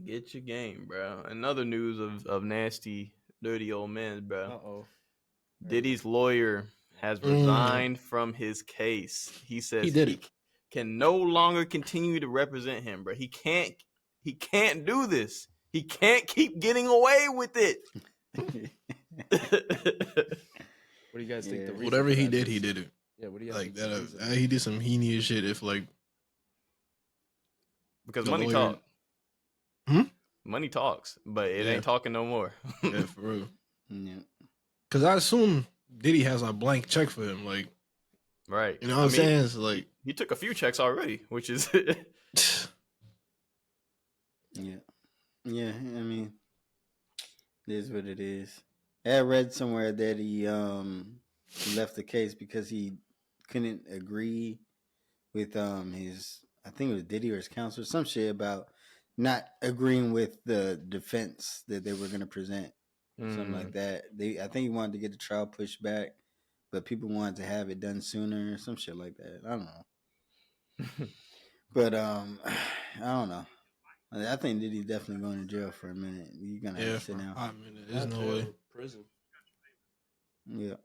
Get your game, bro. Another news of nasty, dirty old men, bro. Uh-oh. Diddy's lawyer has resigned from his case. He says he can no longer continue to represent him, bro. He can't do this. He can't keep getting away with it. What do you guys think? The whatever he did it. Yeah, what do you like that? He did some heinous shit. If like because money talks. Money talks, but it ain't talking no more. Yeah, for real. Yeah. Because I assume Diddy has a blank check for him, like. Right. You know what I'm saying? It's like he took a few checks already, which is. Yeah. I mean, it is what it is. I read somewhere that he left the case because he couldn't agree with his, I think it was Diddy or his counsel, some shit about not agreeing with the defense that they were going to present, something like that. I think he wanted to get the trial pushed back, but people wanted to have it done sooner, some shit like that. I don't know, but I don't know. I think Diddy's definitely going to jail for a minute. You're gonna have to sit down. 5 minutes. There's no way. Prison. Yeah.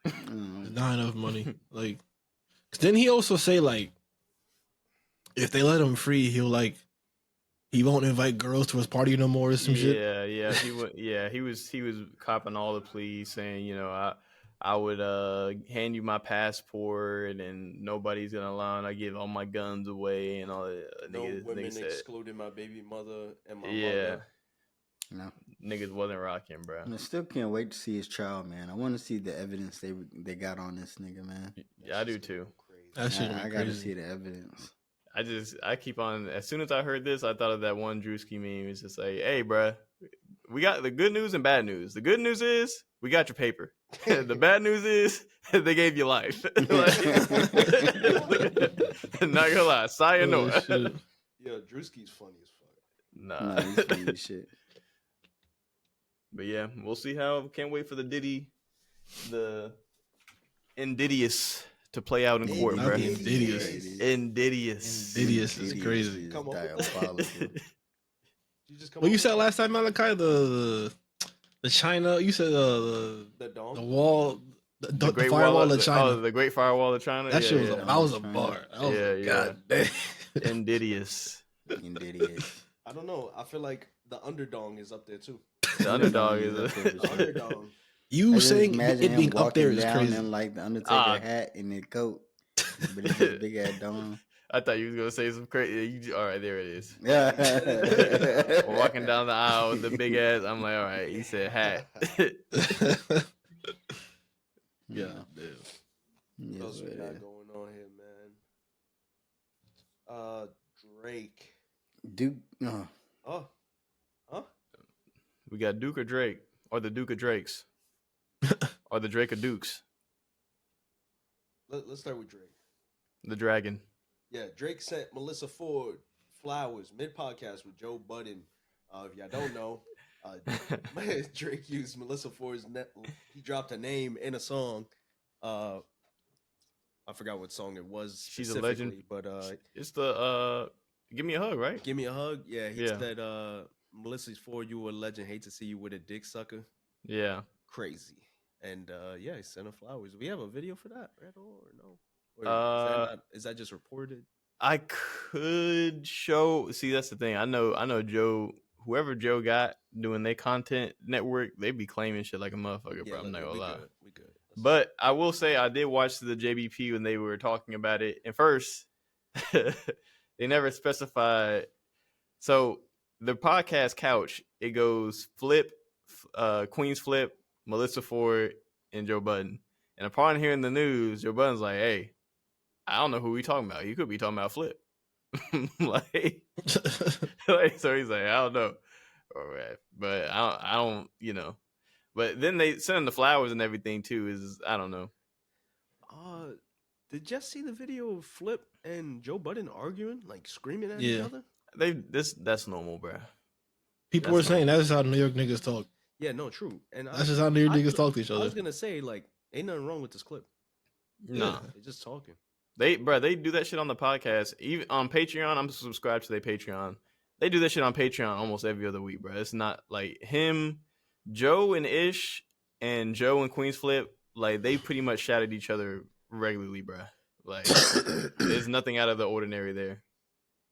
There's not enough money. Like, cause then he also say like, if they let him free, he won't invite girls to his party no more or some shit. Yeah. He was copping all the pleas, saying, you know, I would hand you my passport and nobody's gonna allow, and I give all my guns away and all that. No women excluding my baby mother and my mother. No. Niggas wasn't rocking, bro. I still can't wait to see his trial, man. I want to see the evidence they got on this nigga, man. Yeah, I do too. That shit I got to see the evidence. I keep on. As soon as I heard this, I thought of that one Drewski meme. It's just like, hey, bro, we got the good news and bad news. The good news is we got your paper. The bad news is they gave you life. Not gonna lie, sayonara. Yeah, Drewski's funny as fuck. Nah, he's funny as shit. But yeah, we'll see how. Can't wait for the Indidious to play out in court, bro. Indidious is crazy. Come on. What you said last time, Malachi? The China. You said the wall. The Great Firewall of China. Oh, the Great Firewall of China. That shit was a bar. God damn. Indidious. I don't know. I feel like the underdog is up there too. The underdog is the underdog. You saying it being up there is crazy. In like the Undertaker hat and the coat, but it's just big ass dome. I thought you was gonna say some crazy. All right, there it is. Yeah. Walking down the aisle with the big ass. I'm like, all right. He said hat. Yeah, damn. What else Yes, we it got is. going on here, man? Drake. Duke. Oh, huh? We got Duke or Drake, or the Duke of Drakes, or the Drake of Dukes, Let's start with Drake. the Dragon. Yeah, Drake sent Melissa Ford flowers mid podcast with Joe Budden. If y'all don't know, Drake used Melissa Ford's he dropped a name in a song. I forgot what song it was. She's a legend. But It's the Give Me a Hug, right? Give Me a Hug. Yeah, he Yeah. said Melissa Ford, you a legend. Hate to see you with a dick sucker. Yeah. Crazy. And yeah, he sent her flowers. We have a video for that at all or no? Or is that just reported? I could show. See, that's the thing. I know Joe. Whoever Joe got doing their content network, they be claiming shit like a motherfucker, bro. I'm not gonna lie. We good. But I will say I did watch the JBP when they were talking about it. And first, they never specified. So the podcast couch, it goes Flip, Queen's Flip, Melissa Ford, and Joe Budden. And upon hearing the news, Joe Budden's like, "Hey, I don't know who we talking about. You could be talking about Flip." like, so he's like, I don't know. All right. But I don't, But then they send him the flowers and everything too. Is I don't know. Did you see the video of Flip and Joe Budden arguing, like screaming at each other? That's normal, bro. People were saying that's how New York niggas talk. Yeah, no, true. And that's just how New York niggas talk to each other. I was gonna say, like, ain't nothing wrong with this clip. Nah, they're just talking. They do that shit on the podcast. Even on Patreon, I'm subscribed to their Patreon. They do that shit on Patreon almost every other week, bro. It's not like him, Joe and Ish, and Joe and Queen's Flip. Like they pretty much shout at each other regularly, bro. Like there's nothing out of the ordinary there.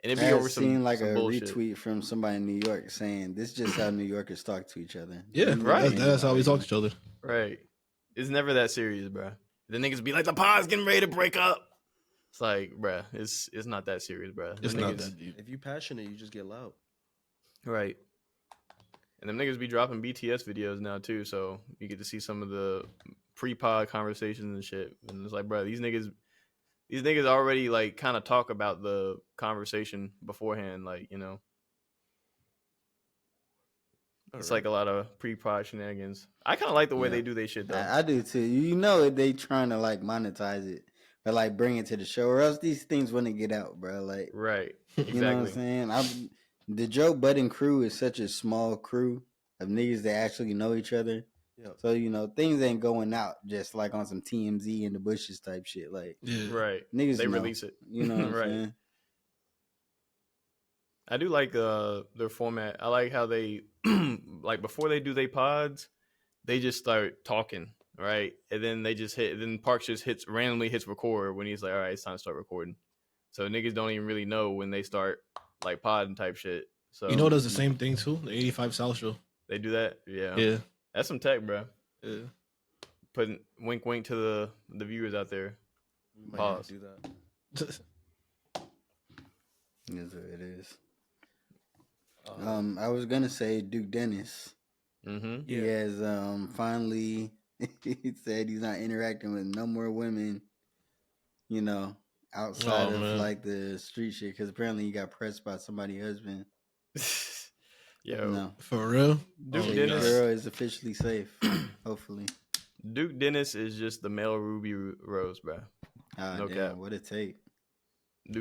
And it be over some like some a bullshit. retweet from somebody in New York saying this is just how New Yorkers talk to each other. Yeah, right. That's how we talk to each other. Right. It's never that serious, bro. The niggas be like, the pod's getting ready to break up. It's like, bruh, it's not that serious, bruh. It's not that deep. If you passionate, you just get loud. Right. And them niggas be dropping BTS videos now too, so you get to see some of the pre-pod conversations and shit. And it's like, bruh, these niggas already like kind of talk about the conversation beforehand, like, It's like a lot of pre-pod shenanigans. I kind of like the way they do their shit though. I do too. They trying to like monetize it, but like bring it to the show, or else these things wouldn't get out, bro. Like, right? Exactly. You know what I'm saying? The Joe Budden crew is such a small crew of niggas that actually know each other. Yeah. So things ain't going out just like on some TMZ in the bushes type shit. Like, right? Niggas they know, release it. You know what I'm saying? I do like their format. I like how they like before they do their pods, they just start talking, right? And then they just then Parks just randomly hits record when he's like, all right, it's time to start recording. So niggas don't even really know when they start like podding type shit. So does the same thing too? The 85 South show. They do that? Yeah. Yeah. That's some tech, bro. Yeah. Putting wink to the viewers out there. We might do that. Yes, it is. I was gonna say Duke Dennis. Mm-hmm. He has finally he said he's not interacting with no more women, outside of like the street shit, because apparently he got pressed by somebody's husband. Yo, for real? Duke Dennis girl is officially safe. Hopefully, Duke Dennis is just the male Ruby Rose, bro. No cap. What it take?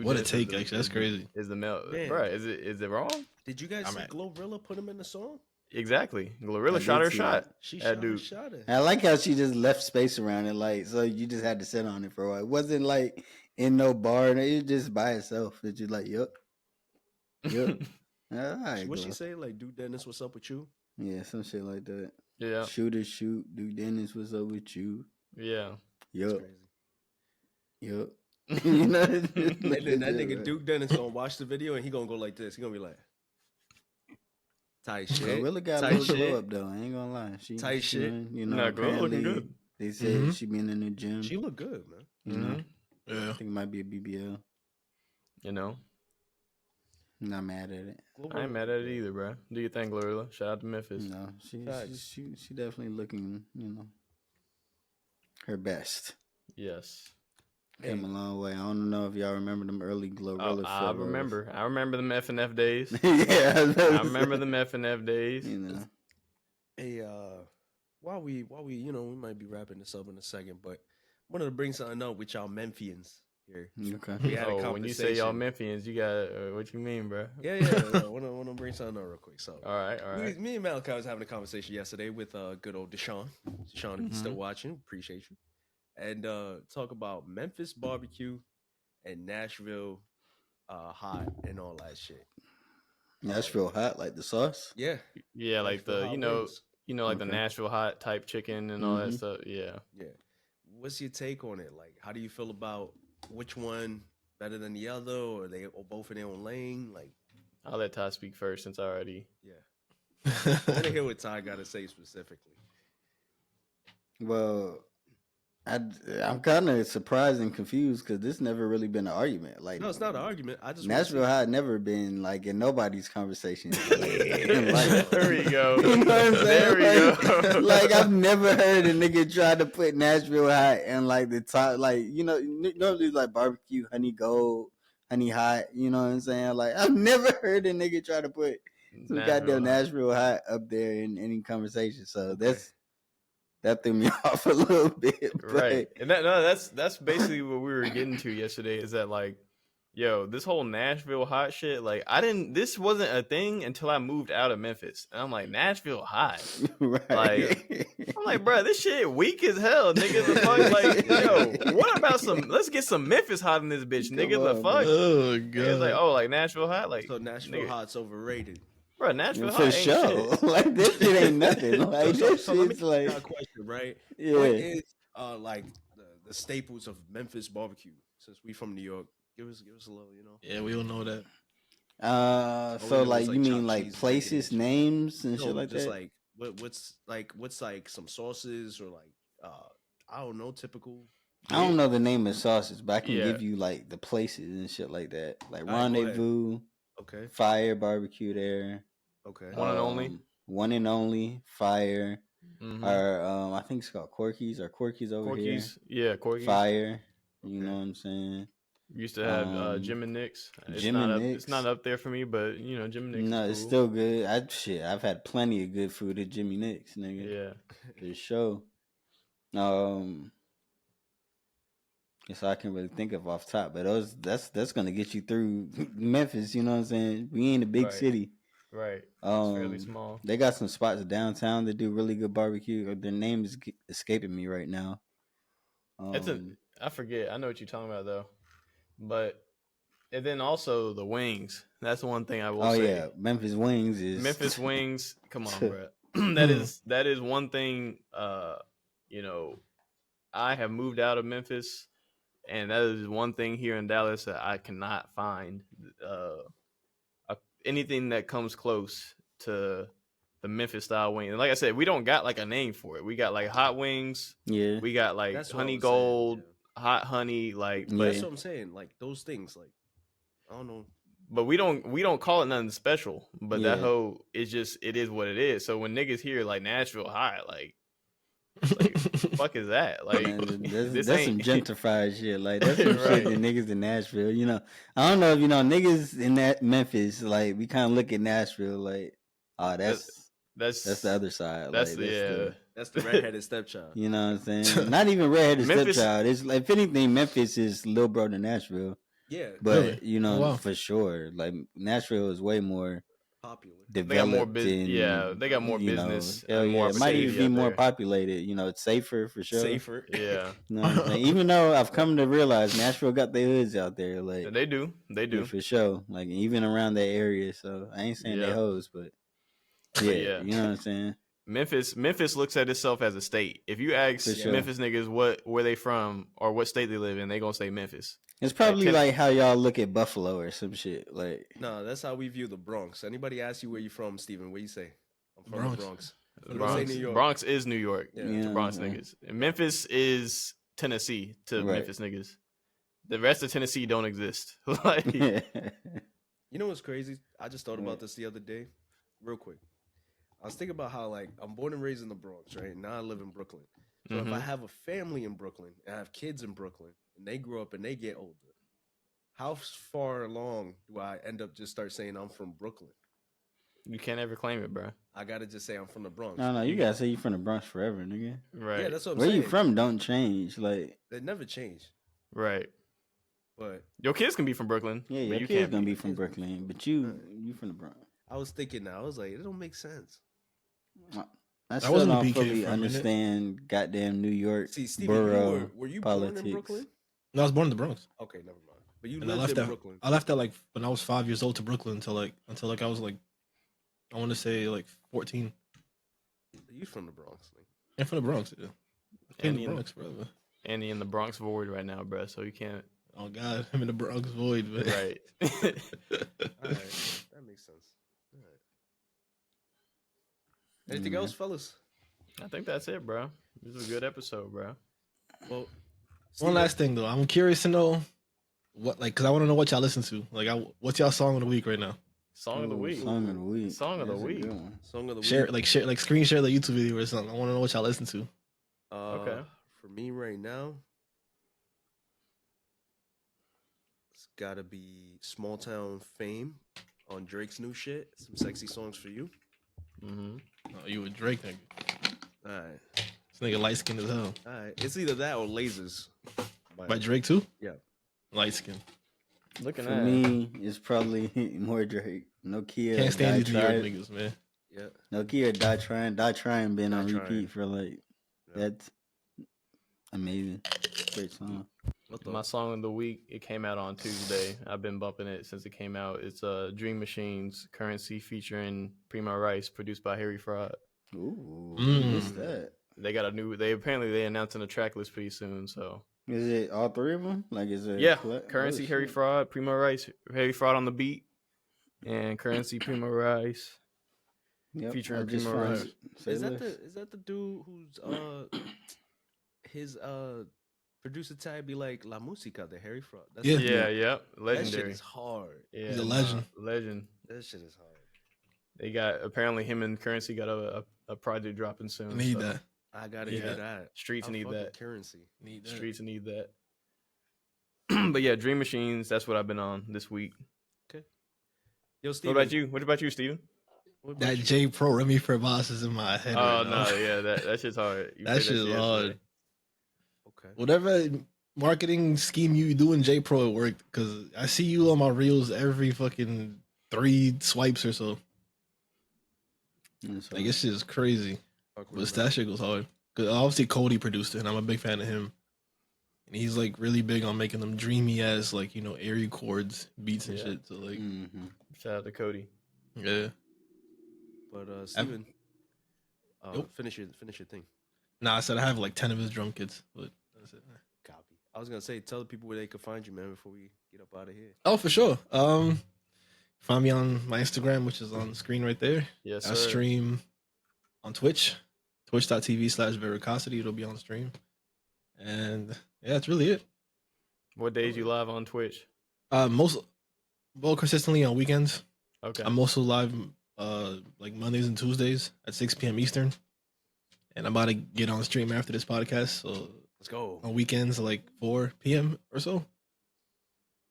What it take? Actually, that's crazy. Is the male, bro? Is it wrong? Did you guys see Glorilla put him in the song? Exactly. Glorilla shot her shot. She at Duke. shot it. I like how she just left space around it, like so you just had to sit on it for a while. It wasn't like in no bar, it was just by itself. That you like, yup. Right, what she say? Like, Duke Dennis, what's up with you? Yeah, some shit like that. Yeah. Shoot. Duke Dennis, what's up with you? Yeah. Yup. And then that nigga Duke Dennis gonna watch the video and he gonna go like this. He gonna be like, tight shit. Really got a little glow up though. I ain't gonna lie. She tight shit. Looking good. They said she been in the gym. She look good, man. Yeah. I think it might be a BBL. You know, Not mad at it. I ain't mad at it either, bro. Do you think, Glorilla? Shout out to Memphis. No, she definitely looking, her best. Yes. Came a long way. I don't know if y'all remember them early Glorilla I photos. remember. I remember the F&F days. Yeah, I remember the F&F days. Hey, while we we might be wrapping this up in a second, but wanted to bring something up with y'all Memphians here. Okay. We had a conversation. When you say y'all Memphians, you got what you mean, bro? Yeah. I want to bring something up real quick. So, all right. Me and Malachi was having a conversation yesterday with good old Deshaun. Deshaun, if you're still watching, appreciate you. And talk about Memphis barbecue and Nashville hot and all that shit. Nashville hot, like the sauce? Yeah, like Nashville the like the Nashville hot type chicken and all that stuff. Yeah. What's your take on it? Like, how do you feel about which one better than the other, or they or both in their own lane? Like, I'll let Ty speak first since I already. Yeah, I want to hear what Ty got to say specifically. Well, I'm kind of surprised and confused because this never really been an argument. Like, no, it's not an argument. I just Nashville hot never been like in nobody's conversation. There we go. You know what I'm saying? There we go. Like I've never heard a nigga try to put Nashville hot and like the top, like normally like barbecue, honey gold, honey hot. You know what I'm saying? Like I've never heard a nigga try to put some goddamn Nashville hot up there in any conversation. So that threw me off a little bit, right? And that's basically what we were getting to yesterday. Is that like, yo, this whole Nashville hot shit? Like, this wasn't a thing until I moved out of Memphis, and I'm like, Nashville hot, right? Like, I'm like, bro, this shit weak as hell, nigga. The fuck, like, yo, what about let's get some Memphis hot in this bitch, nigga. The fuck? Oh god. It's like, oh, like Nashville hot, like so Nashville hot's overrated. Bro, Nashville for hot sure. ain't shit. Like this shit ain't nothing. Like this let me shit's like a question, right? Yeah. What is like the staples of Memphis barbecue? Since we from New York, give us a little, Yeah, we all know that. So like you mean like places, names, and shit like just that? Like what's like some sauces or like I don't know, typical. I don't know the name of sauces, but I can give you like the places and shit like that. Like Rendezvous. Okay. Fire barbecue there. Okay. One and only. One and only Fire. Or I think it's called Corky's or Corky's over here. Yeah, Corky's. Fire. You know what I'm saying? We used to have Jim and Nick's. It's not up there for me, but Jim and Nick's. No, it's still good. I've had plenty of good food at Jimmy Nick's, nigga. Yeah. For sure. So I can really think of off top, but that's gonna get you through Memphis. You know what I'm saying? We ain't a big city, right? It's fairly small. They got some spots downtown that do really good barbecue. Their name is escaping me right now. I forget. I know what you're talking about though, but and then also the wings. That's one thing I will say. Oh yeah, Memphis wings. Come on, bro. that is one thing. I have moved out of Memphis. And that is one thing here in Dallas that I cannot find anything that comes close to the Memphis style wing. And like I said, we don't got like a name for it. We got like hot wings. Yeah. We got like honey gold, hot honey. Like, but that's what I'm saying. Like those things. Like I don't know. But we don't call it nothing special. But that whole it is what it is. So when niggas hear like Nashville hot, like fuck is that? Like that's some gentrified shit. Like that's some shit that niggas in Nashville. I don't know if niggas in that Memphis. Like we kind of look at Nashville like, oh, that's the other side. That's like, that's the redheaded stepchild. You know what I'm saying? Not even redheaded stepchild. It's like, if anything, Memphis is little brother to Nashville. Yeah, but for sure, like Nashville is way more popular. They got more business. They got more business. It might even be more populated. It's safer for sure. Safer. Yeah. Even though I've come to realize Nashville got their hoods out there. Like they do. For sure. Like even around that area. So I ain't saying they hoes, but yeah, you know what I'm saying. Memphis looks at itself as a state. If you ask Memphis niggas where they from or what state they live in, they gonna say Memphis. It's probably like how y'all look at Buffalo or some shit. Like no, that's how we view the Bronx. Anybody ask you where you from, Steven? What you say? I'm from the Bronx. New York. Bronx is New York to Bronx niggas. And Memphis is Tennessee to Memphis niggas. The rest of Tennessee don't exist. Like, You know what's crazy? I just thought about this the other day, real quick. I was thinking about how, like, I'm born and raised in the Bronx, right? Now I live in Brooklyn. So if I have a family in Brooklyn and I have kids in Brooklyn and they grow up and they get older, how far along do I end up just start saying I'm from Brooklyn? you can't ever claim it, bro. I gotta just say I'm from the Bronx. No, you gotta say you from the Bronx forever, nigga. Right. Yeah, that's what I'm Where saying. you from don't change. Like, They never change. Right. But Your kids can be from Brooklyn. yeah, but your you kid's can't gonna be. be from Brooklyn, but you from the Bronx. I was thinking now, I was like, it don't make sense. I I wasn't still a don't BK fully for a minute. understand goddamn New York See, Stevie, borough were you politics. born in Brooklyn? No, I was born in the Bronx. Okay, never mind. But you And I lived left in that. Brooklyn. I left that like when I was 5 years old to Brooklyn until I was like, I want to say like 14. You from the Bronx? Like. And from the Bronx, yeah. I came And to in- the Bronx, brother. And he in the Bronx void right now, bro. So you can't. Oh God, I'm in the Bronx void, man. Right. All right, that makes sense. All right. Anything else, fellas? I think that's it, bro. This was a good episode, bro. Well, One Steven, last thing though, I'm curious to know what, like, cause I want to know what y'all listen to. Like, what's y'all song of the week right now? Song of the week. Song of the week. Song of the That's a week. good one. song of the Share, week. like screen share the YouTube video or something. I want to know what y'all listen to. Okay. For me right now, it's gotta be Small Town Fame on Drake's new shit. Some sexy songs for you. Mm-hmm. Oh, you a Drake nigga? All right. This nigga light skinned as hell. All right. It's either that or Lasers. By Drake too? Yeah. Light skin. Looking For at me, it's probably more Drake. Nokia. Can't stand these New York Die niggas, man. Yeah. Nokia, Die Trying been Die on Tryin'. repeat for like, Yeah. that's amazing. Great song. What the? my song of the week. It came out on Tuesday. I've been bumping it since it came out. It's Dream Machines Currency featuring Primo Rice, produced by Harry Fraud. Ooh, Mm. what's that? They got a new. They announcing a track list pretty soon. So Is it all three of them? Like, is it? yeah, oh, Currency, Harry shit. Fraud, Primo Rice, Harry Fraud on the beat, and Currency, Primo Rice. Yep, featuring I just Primo found Rice. it. Say Is that less. the dude who's his producer tag be like La Musica, the Harry Fraud? That's Yeah. Yeah, yep, That shit legendary. is hard. Yeah, He's a legend. legend. That shit is hard. They got apparently him and Currency got a project dropping soon. I need so that. I gotta Yeah. hear that. Streets I need fuck with that. Currency. Need that. Streets need that. But yeah, Dream Machines. That's what I've been on this week. Yo, What Steven, about you? What about you, Steven? what about That you? J Pro Remy for Boss is in my head. Oh right no, now. yeah, that shit's hard. You That played shit is shit hard. yesterday. Okay. Whatever marketing scheme you do in J Pro, it worked because I see you on my reels every fucking 3 swipes or so. That's Like, this shit is crazy. Fuck with But it, that shit goes hard. Because obviously Cody produced it, and I'm a big fan of him. And he's like really big on making them dreamy as, like, you know, airy chords, beats and Yeah. shit. So like, Mm-hmm. Shout out to Cody. yeah. But Steven, Nope. finish your thing. Nah, I said I have like 10 of his drum kits, but that's it. Copy. I was gonna say, tell the people where they could find you, man, before we get up out of here. Oh, for sure. Find me on my Instagram, which is on the screen right there. Yes, I sir. stream on Twitch, twitch.tv/veracosity. It'll be on stream. And yeah, that's really it. What days you live on Twitch? More consistently on weekends. Okay. I'm also live like Mondays and Tuesdays at 6 p.m. Eastern. And I'm about to get on stream after this podcast. So Let's go. on weekends, like 4 p.m. or so.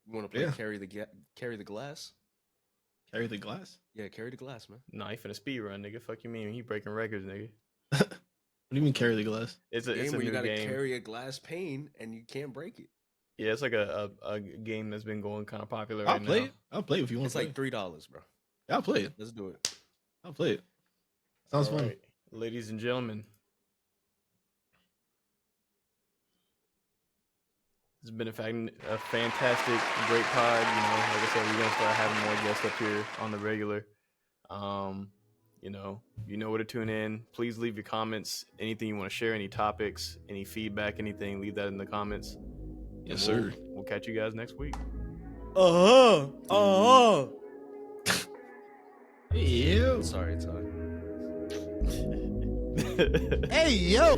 You want to play Yeah. carry the glass? Carry the glass. Yeah, carry the glass, man. Nah, he finna speed run, nigga. Fuck you mean? He breaking records, nigga. What do you mean carry the glass? It's Game a where you new gotta game. carry a glass pane and you can't break it. Yeah, it's like a game that's been going kind of popular I'll right play now. it. I'll play it if you want It's to play. like $3, bro. Yeah, I'll play it. Let's do it. I'll play it. Sounds All fun. right, ladies and gentlemen. It's been a fantastic, great pod. You know, like I said, we're gonna start having more guests up here on the regular. You know where to tune in. Please leave your comments. Anything you want to share, any topics, any feedback, anything, leave that in the comments. Yes, And sir. We'll catch you guys next week. Yeah. Sorry, it's hard. Hey, yo.